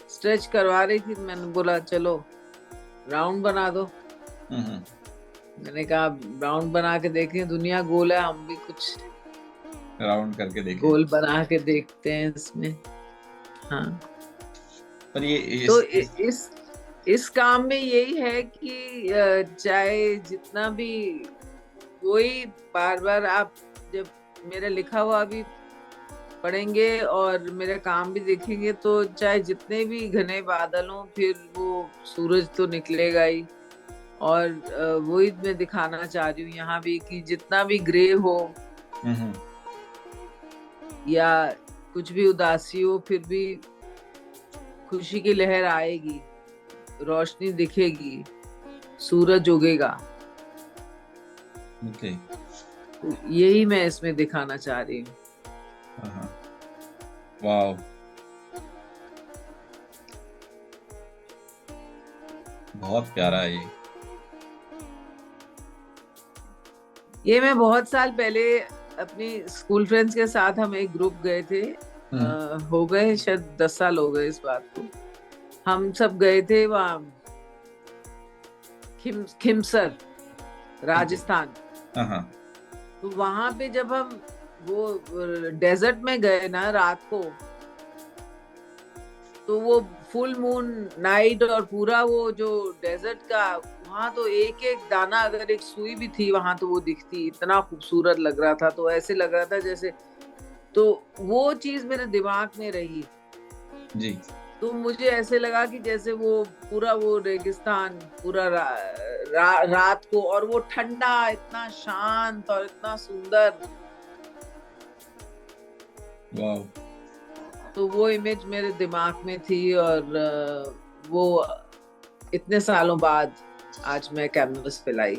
स्ट्रेच करवा रही थी, मैंने बोला चलो राउंड बना दो। मैंने कहा राउंड बना के देखें, दुनिया गोल है, हम भी कुछ राउंड करके देखें, गोल बना के देखते हैं इसमें। हाँ, पर ये तो इस काम में यही है कि चाहे जितना भी, वही बार बार आप जब मेरा लिखा हुआ भी पढ़ेंगे और मेरा काम भी देखेंगे, तो चाहे जितने भी घने बादल हों, फिर वो सूरज तो निकलेगा ही। और वही मैं दिखाना चाह रही हूँ यहाँ भी, कि जितना भी ग्रे हो या कुछ भी उदासी हो, फिर भी खुशी की लहर आएगी, रोशनी दिखेगी, सूरज उगेगा। Okay. यही मैं इसमें दिखाना चाह रही हूँ। वाओ, बहुत प्यारा है ये मैं बहुत साल पहले अपनी स्कूल फ्रेंड्स के साथ हम एक ग्रुप गए थे। हो गए शायद 10 साल हो गए इस बात को। हम सब गए थे वहाँ खिमसर, राजस्थान। तो वहां पे जब हम वो डेजर्ट में गए ना रात को, तो वो फुल मून नाइट और पूरा वो जो डेजर्ट का, वहां तो एक एक दाना, अगर एक सुई भी थी वहां तो वो दिखती, इतना खूबसूरत लग रहा था। तो ऐसे लग रहा था जैसे, तो वो चीज मेरे दिमाग में रही जी। तो मुझे ऐसे लगा कि जैसे वो पूरा वो रेगिस्तान पूरा रात को, और वो ठंडा, इतना शांत और इतना सुंदर। वाओ। तो वो इमेज मेरे दिमाग में थी, और वो इतने सालों बाद आज मैं कैनवस पे लाई।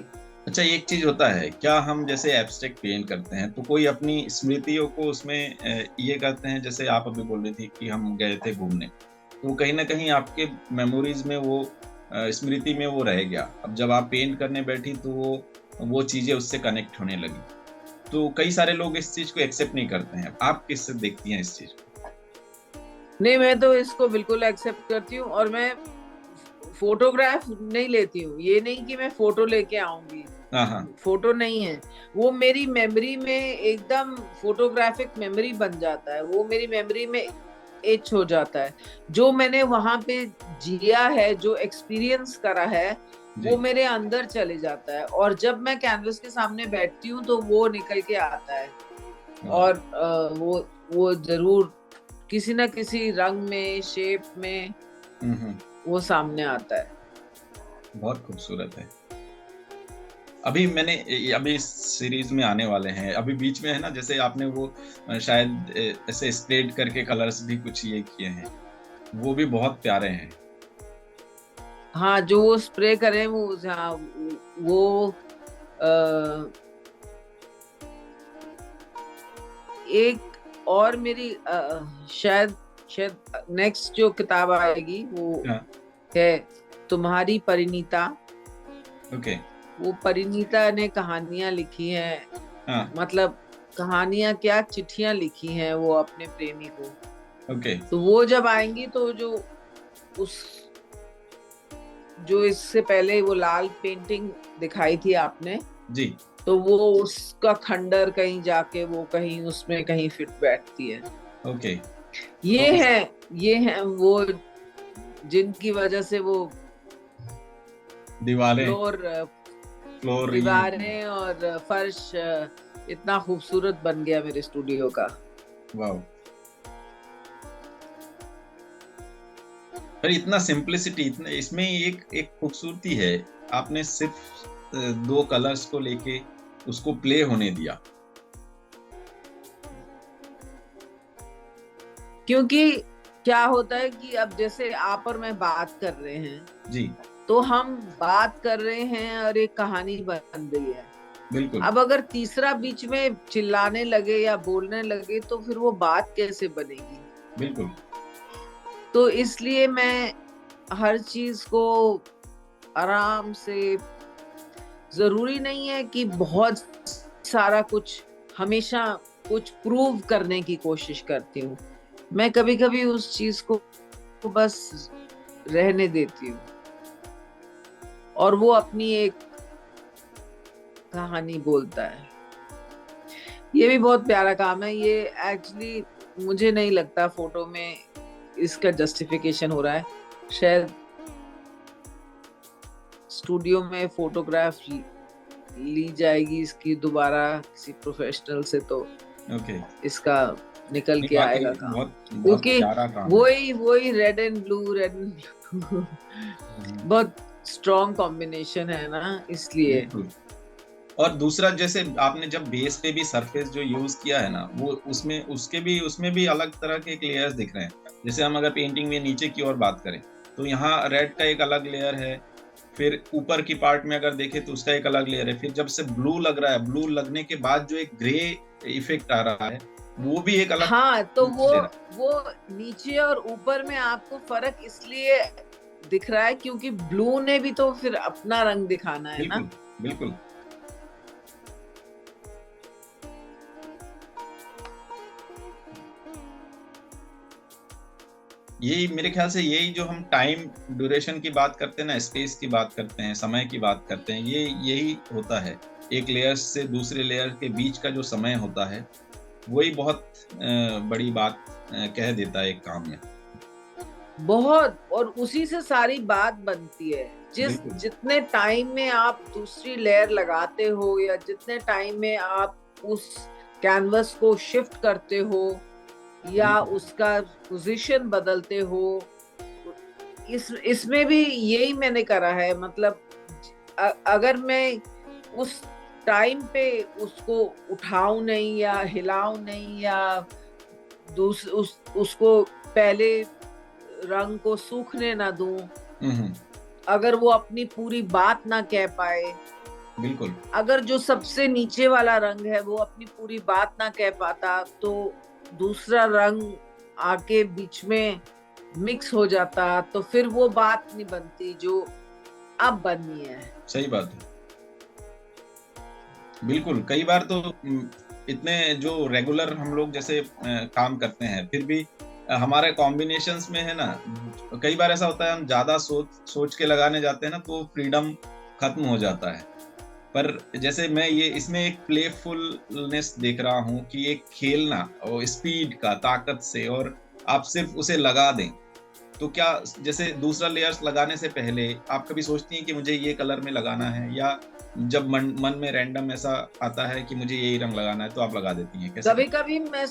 अच्छा, एक चीज होता है, क्या हम जैसे एब्स्ट्रैक्ट पेंट करते हैं तो कोई अपनी स्मृतियों को उसमें ये करते हैं, जैसे आप अभी बोल रही थी कि हम गए थे घूमने, तो कहीं ना कहीं आपके मेमोरीज में वो स्मृति में वो रह गया। अब जब आप पेंट करने बैठी तो वो चीजें उससे कनेक्ट होने लगी। तो कई सारे लोग इस चीज को एक्सेप्ट नहीं करते हैं, आप किससे देखती हैं इस चीज को? नहीं, मैं तो इसको बिल्कुल एक्सेप्ट करती हूँ, और मैं फोटोग्राफ नहीं लेती हूँ। ये नहीं कि मैं फोटो लेके आऊंगी, फोटो नहीं है वो, मेरी मेमोरी में एकदम फोटोग्राफिक मेमोरी बन जाता है। वो मेरी मेमोरी में एच हो जाता है। जो मैंने वहां पे जिया है, जो एक्सपीरियंस करा है, वो मेरे अंदर चले जाता है। और जब मैं कैनवस के सामने बैठती हूँ तो वो निकल के आता है, और वो जरूर किसी ना किसी रंग में, शेप में वो सामने आता है। बहुत खूबसूरत है। अभी इस सीरीज में आने वाले हैं, अभी बीच में है ना, जैसे आपने वो शायद ऐसे स्प्रेड करके कलर्स भी कुछ ये किए हैं, वो भी बहुत प्यारे हैं। हाँ, जो वो स्प्रे करें वो एक और मेरी शायद नेक्स्ट जो किताब आएगी वो है तुम्हारी परिणीता। ओके। वो परिणीता ने कहानियां लिखी हैं, मतलब कहानियां क्या, चिट्ठियां लिखी हैं वो अपने प्रेमी को। ओके। तो वो जब आएंगी तो जो इससे पहले वो लाल पेंटिंग दिखाई थी आपने, जी। तो वो उसका खंडर कहीं जाके वो कहीं उसमें कहीं फिट बैठती है। ओके। ये तो है ये है वो जिनकी वजह से वो दीवारें, फ्लोर फ्लोर ये, दीवारें और फर्श इतना खूबसूरत बन गया मेरे स्टूडियो का। वाह। पर इतना सिंपलिसिटी, इतना इसमें एक एक खूबसूरती है। आपने सिर्फ दो कलर्स को लेके उसको प्ले होने दिया। क्योंकि क्या होता है कि अब जैसे आप और मैं बात कर रहे हैं, जी। तो हम बात कर रहे हैं और एक कहानी बन रही है। बिल्कुल। अब अगर तीसरा बीच में चिल्लाने लगे या बोलने लगे तो फिर वो बात कैसे बनेगी। बिल्कुल। तो इसलिए मैं हर चीज को आराम से, जरूरी नहीं है कि बहुत सारा कुछ हमेशा कुछ प्रूव करने की कोशिश करती हूँ। मैं कभी कभी उस चीज को बस रहने देती हूँ और वो अपनी एक कहानी बोलता है। ये भी बहुत प्यारा काम है ये। एक्चुअली मुझे नहीं लगता फोटो में इसका जस्टिफिकेशन हो रहा है। शायद स्टूडियो में फोटोग्राफ ली जाएगी इसकी दोबारा किसी प्रोफेशनल से, तो ओके। इसका निकल नहीं, के वाकई आएगा काम। बहुत बहुत क्योंकि प्यारा काम है। वही वही red and blue, red and blue hmm, बहुत स्ट्रॉन्ग कॉम्बिनेशन है ना, इसलिए। बिल्कुल। और दूसरा, जैसे आपने जब बेस पे भी सरफेस जो यूज किया है ना, वो उसमें भी अलग तरह के लेयर्स दिख रहे हैं। जैसे हम अगर पेंटिंग में नीचे की ओर बात करें तो यहाँ रेड का एक अलग लेयर है, फिर ऊपर की पार्ट में अगर देखें तो उसका एक अलग लेयर है, फिर जब से ब्लू लग रहा है, ब्लू लगने के बाद जो एक ग्रे इफेक्ट आ रहा है, वो भी एक अलग हाँ, तो लुक दे रहा वो नीचे और ऊपर में आपको फर्क इसलिए दिख रहा है क्योंकि ब्लू ने भी तो फिर अपना रंग दिखाना है। है ना। बिल्कुल। बिल्कुल। यही मेरे ख्याल से, यही जो हम टाइम ड्यूरेशन की बात करते हैं ना, स्पेस की बात करते हैं, समय की बात करते हैं, ये यही होता है। एक लेयर से दूसरे लेयर के बीच का जो समय होता है, वही बहुत बड़ी बात कह देता है एक काम में। बहुत, और उसी से सारी बात बनती है। बिल्कुल। जितने टाइम में आप दूसरी लेयर लगाते हो या जितने टाइम में आप उस कैनवस को शिफ्ट करते हो या बिल्कुल। उसका पोजीशन बदलते हो, इसमें भी यही मैंने करा है। मतलब अगर मैं उस टाइम पे उसको उठाऊं नहीं या हिलाऊं नहीं या उसको पहले रंग को सूखने ना दूं, हम्म। अगर वो अपनी पूरी बात ना कह पाए, बिल्कुल। अगर जो सबसे नीचे वाला रंग है वो अपनी पूरी बात ना कह पाता, तो दूसरा रंग आके बीच में मिक्स हो जाता, तो फिर वो बात नहीं बनती जो अब बननी है। सही बात है। बिल्कुल। कई बार तो इतने जो रेगुलर हम लोग जैसे काम करते हैं, फिर भी हमारे कॉम्बिनेशंस में है ना, कई बार ऐसा होता है हम ज्यादा सोच सोच के लगाने जाते हैं ना, तो फ्रीडम खत्म हो जाता है। पर जैसे मैं ये इसमें एक प्लेफुलनेस देख रहा हूँ कि एक खेलना और स्पीड का, ताकत से, और आप सिर्फ उसे लगा दें। तो क्या, जैसे दूसरा लेयर्स लगाने से पहले आप कभी सोचती हैं कि मुझे ये कलर में लगाना है, या जब मन में रैंडम ऐसा आता है कि मुझे यही रंग लगाना है तो आप लगा देती हैं, कैसे कभी करती कभी मैं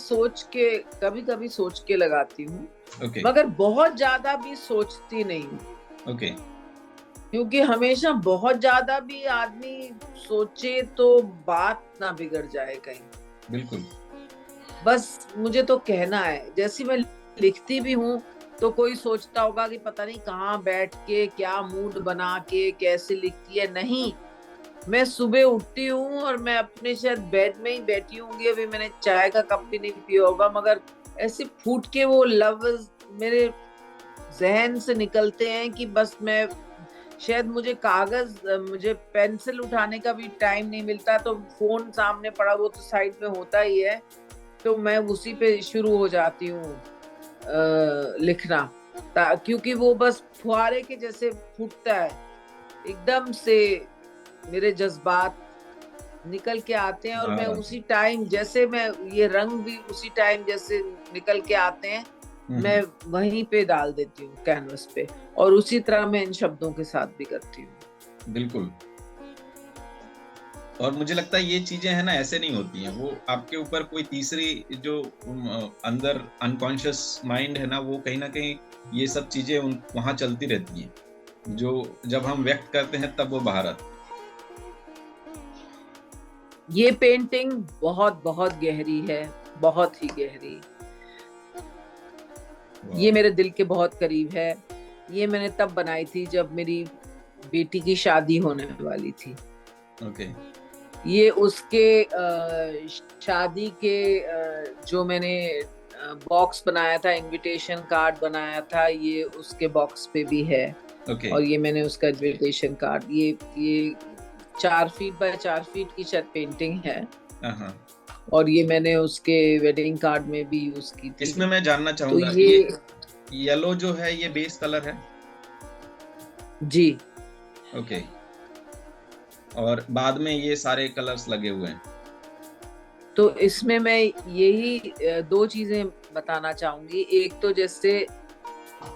कभी कभी सोच के लगाती हूँ, हैं? ओके। मगर बहुत ज्यादा भी सोचती नहीं हूँ। ओके। क्योंकि हमेशा बहुत ज्यादा भी आदमी सोचे तो बात ना बिगड़ जाए कहीं। बिल्कुल। बस मुझे तो कहना है, जैसी मैं लिखती भी हूँ तो कोई सोचता होगा कि पता नहीं कहाँ बैठ के क्या मूड बना के कैसे लिखती है। नहीं, मैं सुबह उठती हूँ और मैं अपने शायद बेड में ही बैठी होंगी, अभी मैंने चाय का कप भी नहीं पिया होगा, मगर ऐसे फूट के वो लफ्ज मेरे जहन से निकलते हैं कि बस मैं शायद मुझे पेंसिल उठाने का भी टाइम नहीं मिलता, तो फोन सामने पड़ा वो तो साइड में होता ही है, तो मैं उसी पे शुरू हो जाती हूँ लिखना। क्योंकि वो बस फुहारे के जैसे फूटता है एकदम से मेरे जज्बात निकल के आते हैं, और मैं हाँ। उसी टाइम, जैसे मैं ये रंग भी उसी टाइम जैसे निकल के आते हैं, मैं वहीं पे डाल देती हूँ कैनवस पे, और उसी तरह मैं इन शब्दों के साथ भी करती हूँ। बिल्कुल। और मुझे लगता है ये चीजें है ना ऐसे नहीं होती हैं, वो आपके ऊपर कोई तीसरी जो अंदर अनकॉन्शियस माइंड है ना, वो कहीं ना कहीं ये सब चीजें वहां चलती रहती हैं, जो जब हम व्यक्त करते हैं तब वो बाहर आती ये पेंटिंग बहुत बहुत गहरी है, बहुत ही गहरी। है। ये मेरे दिल के बहुत करीब है। ये मैंने तब बनाई थी जब मेरी बेटी की शादी होने वाली थी। ओके। ये उसके शादी के जो मैंने बॉक्स बनाया था, इनविटेशन कार्ड बनाया था, ये उसके बॉक्स पे भी है। ओके। और ये मैंने उसका इनविटेशन कार्ड, ये 4 फीट बाय 4 फीट की शायद पेंटिंग है, हाँ। और ये मैंने उसके वेडिंग कार्ड में भी यूज की थी। इसमें मैं जानना तो चाहूंगा, ये, ये येलो जो है ये बेस कलर है? जी, ओके। और बाद में ये सारे कलर्स लगे हुए हैं? तो इसमें मैं यही 2 चीजें बताना चाहूंगी। एक तो जैसे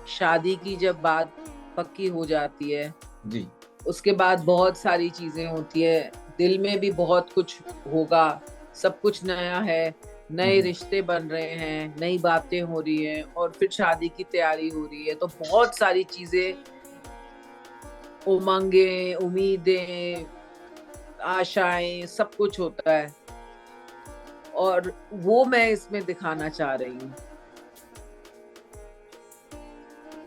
शादी की जब बात पक्की हो जाती है, जी। उसके बाद बहुत सारी चीजें होती है, दिल में भी बहुत कुछ होगा, सब कुछ नया है, नए हम्म। रिश्ते बन रहे हैं, नई बातें हो रही हैं, और फिर शादी की तैयारी हो रही है, तो बहुत सारी चीजें, उमंगें, उम्मीदें, आशाएं, सब कुछ होता है, और वो मैं इसमें दिखाना चाह रही हूँ।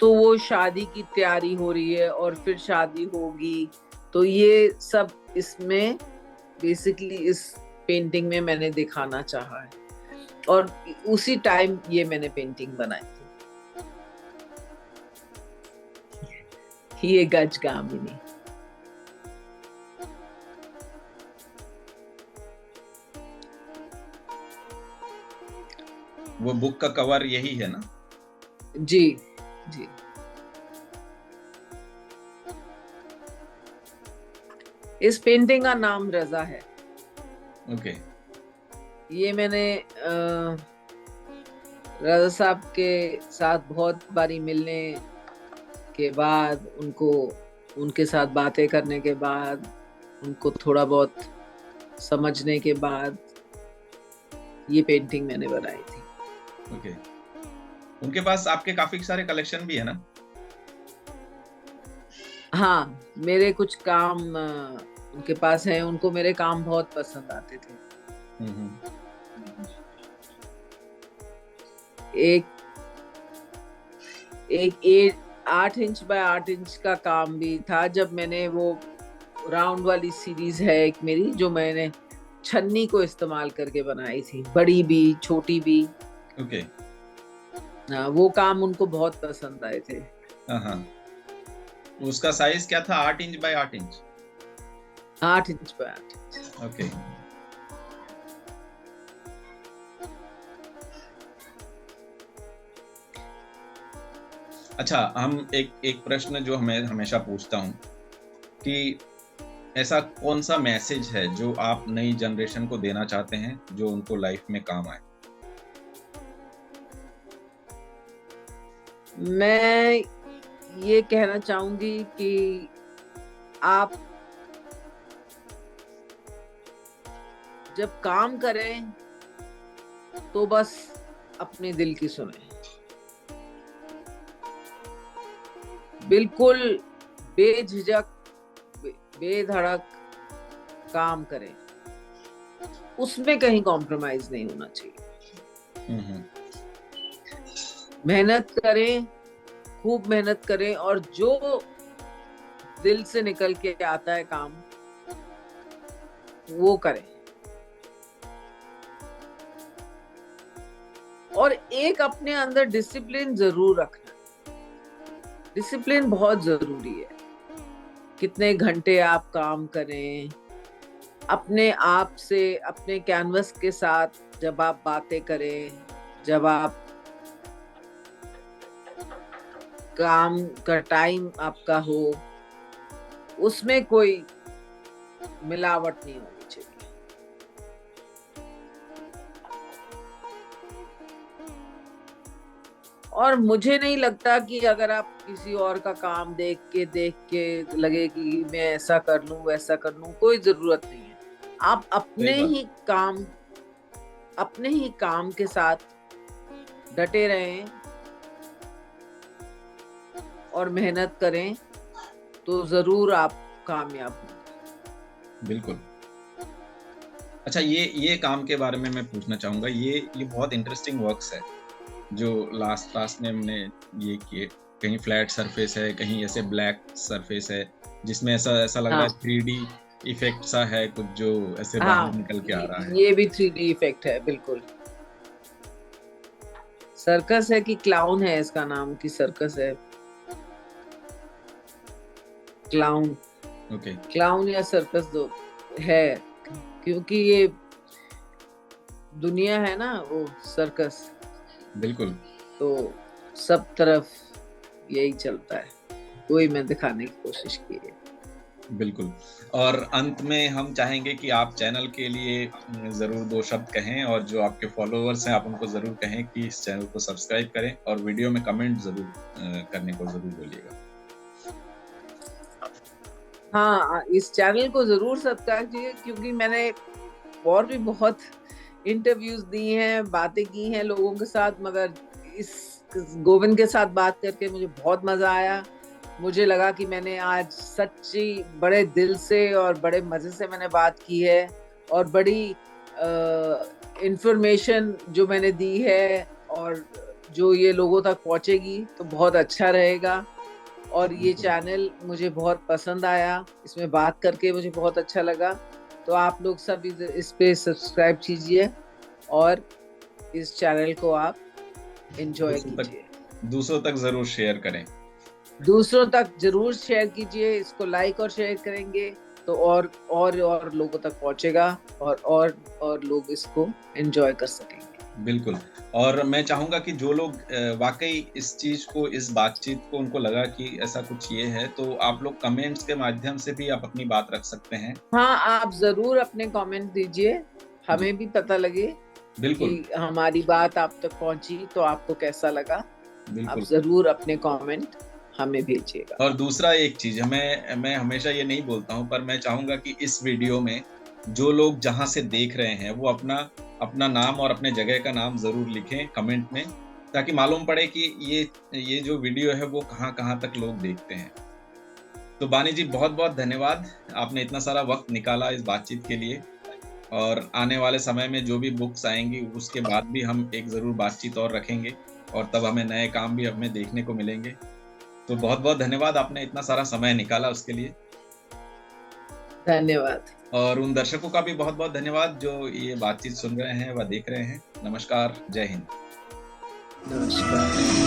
तो वो शादी की तैयारी हो रही है और फिर शादी होगी, तो ये सब इसमें बेसिकली इस पेंटिंग में मैंने दिखाना चाहा है, और उसी टाइम ये मैंने पेंटिंग बनाई थी, ये गजगामिनी। वो बुक का कवर यही है ना? जी, जी। इस पेंटिंग का नाम रजा है। ओके। ये मैंने रजा साहब के साथ बहुत बारी मिलने के बाद, उनके साथ बातें करने के बाद, उनको थोड़ा बहुत समझने के बाद ये पेंटिंग मैंने बनाई थी। ओके। उनके पास आपके काफी सारे कलेक्शन भी है ना? हाँ, मेरे कुछ काम उनके पास है, उनको मेरे काम बहुत पसंद आते थे। हम्म। एक एक 8 इंच बाय 8 इंच का काम भी था, जब मैंने वो राउंड वाली सीरीज है एक मेरी, जो मैंने छन्नी को इस्तेमाल करके बनाई थी, बड़ी भी छोटी भी। ओके। वो काम उनको बहुत पसंद आए थे। हाँ हाँ। उसका साइज क्या था? 8 inch by 8 inch? 8 inch by 8 inch. Okay. अच्छा, हम एक एक प्रश्न जो मैं हमेशा पूछता हूँ कि ऐसा कौन सा मैसेज है जो आप नई जनरेशन को देना चाहते हैं जो उनको लाइफ में काम आए? मैं ये कहना चाहूंगी कि आप जब काम करें तो बस अपने दिल की सुने, बिल्कुल बेझिझक, बेधड़क काम करें, उसमें कहीं कॉम्प्रोमाइज नहीं होना चाहिए। मेहनत करें, खूब मेहनत करें, और जो दिल से निकल के आता है काम, वो करें। और एक अपने अंदर डिसिप्लिन जरूर रखना। डिसिप्लिन बहुत जरूरी है। कितने घंटे आप काम करें, अपने आप से, अपने कैनवस के साथ जब आप बातें करें, जब आप काम का टाइम आपका हो, उसमें कोई मिलावट नहीं होनी चाहिए। और मुझे नहीं लगता कि अगर आप किसी और का काम देख के लगे कि मैं ऐसा कर लूं वैसा कर लूं, कोई जरूरत नहीं है। आप सही बात। अपने ही काम के साथ डटे रहें और मेहनत करें तो जरूर आप कामयाब होंगे। बिल्कुल। अच्छा, ये काम के बारे में मैं पूछना चाहूंगा, ये बहुत इंटरेस्टिंग वर्क्स है जो लास्ट में हमने ये किए। कहीं फ्लैट सरफेस है, कहीं ऐसे ब्लैक सरफेस है, जिसमें ऐसा ऐसा लग रहा है हाँ 3D इफेक्ट सा है कुछ, जो ऐसे बाहर हाँ, निकल के आ रहा है। ये भी 3D इफेक्ट है, बिल्कुल। सर्कस है कि क्लाउन है, इसका नाम की सर्कस है, क्लाउन। ओके। क्लाउन या सर्कस दो है, क्योंकि ये दुनिया है ना वो सर्कस, बिल्कुल। तो सब तरफ यही चलता है, वही मैं दिखाने की कोशिश की है। बिल्कुल। और अंत में हम चाहेंगे कि आप चैनल के लिए ज़रूर 2 शब्द कहें, और जो आपके फॉलोअर्स हैं आप उनको ज़रूर कहें कि इस चैनल को सब्सक्राइब करें और वीडियो में कमेंट ज़रूर करने को ज़रूर बोलिएगा। हाँ, इस चैनल को जरूर सब्सक्राइब कीजिए, क्योंकि मैंने और भी बहुत इंटरव्यूज दी हैं, बातें की हैं लोगों के साथ, मगर इस गोविंद के साथ बात करके मुझे बहुत मजा आया। मुझे लगा कि मैंने आज सच्ची बड़े दिल से और बड़े मजे से मैंने बात की है, और बड़ी इंफॉर्मेशन जो मैंने दी है और जो ये लोगों तक पहुंचेगी तो बहुत अच्छा रहेगा। और ये बिल्कुल। चैनल मुझे बहुत पसंद आया, इसमें बात करके मुझे बहुत अच्छा लगा। तो आप लोग सब इस पे सब्सक्राइब कीजिए और इस चैनल को आप एंजॉय कीजिए। दूसरों तक ज़रूर शेयर करें। दूसरों तक जरूर शेयर कीजिए, इसको लाइक और शेयर करेंगे तो और लोगों तक पहुंचेगा, और लोग इसको एंजॉय कर सकेंगे। बिल्कुल। और मैं चाहूँगा कि जो लोग वाक़ई इस चीज़ को, इस बातचीत को उनको लगा कि ऐसा कुछ ये है, तो आप लोग कमेंट्स के माध्यम से भी आप अपनी बात रख सकते हैं। हाँ, आप जरूर अपने कमेंट दीजिए, जी, हमें भी पता लगे बिल्कुल, कि हमारी बात आप तक पहुंची, तो आपको कैसा लगा। आप बिल्कुल। जरूर अपने कमेंट हमें भेजिएगा। और दूसरा एक चीज़, मैं हमेशा ये नहीं बोलता हूँ, पर मैं चाहूँगा कि इस वीडियो में जो लोग जहाँ से देख रहे हैं, वो अपना अपना नाम और अपने जगह का नाम ज़रूर लिखें कमेंट में, ताकि मालूम पड़े कि ये जो वीडियो है, वो कहाँ-कहाँ तक लोग देखते हैं। तो बानी जी, बहुत-बहुत धन्यवाद। आपने इतना सारा वक़्त निकाला इस बातचीत के लिए, और आने वाले समय में जो भी बुक्स आएँगी, उसके बाद भी हम एक ज़रूर बातचीत और रखेंगे, और तब हमें नए काम भी हमें देखने को मिलेंगे। तो बहुत-बहुत धन्यवाद, आपने इतना सारा समय निकाला उसके लिए। धन्यवाद। और उन दर्शकों का भी बहुत-बहुत धन्यवाद जो ये बातचीत सुन रहे हैं व देख रहे हैं। नमस्कार, जय हिंद। नमस्कार।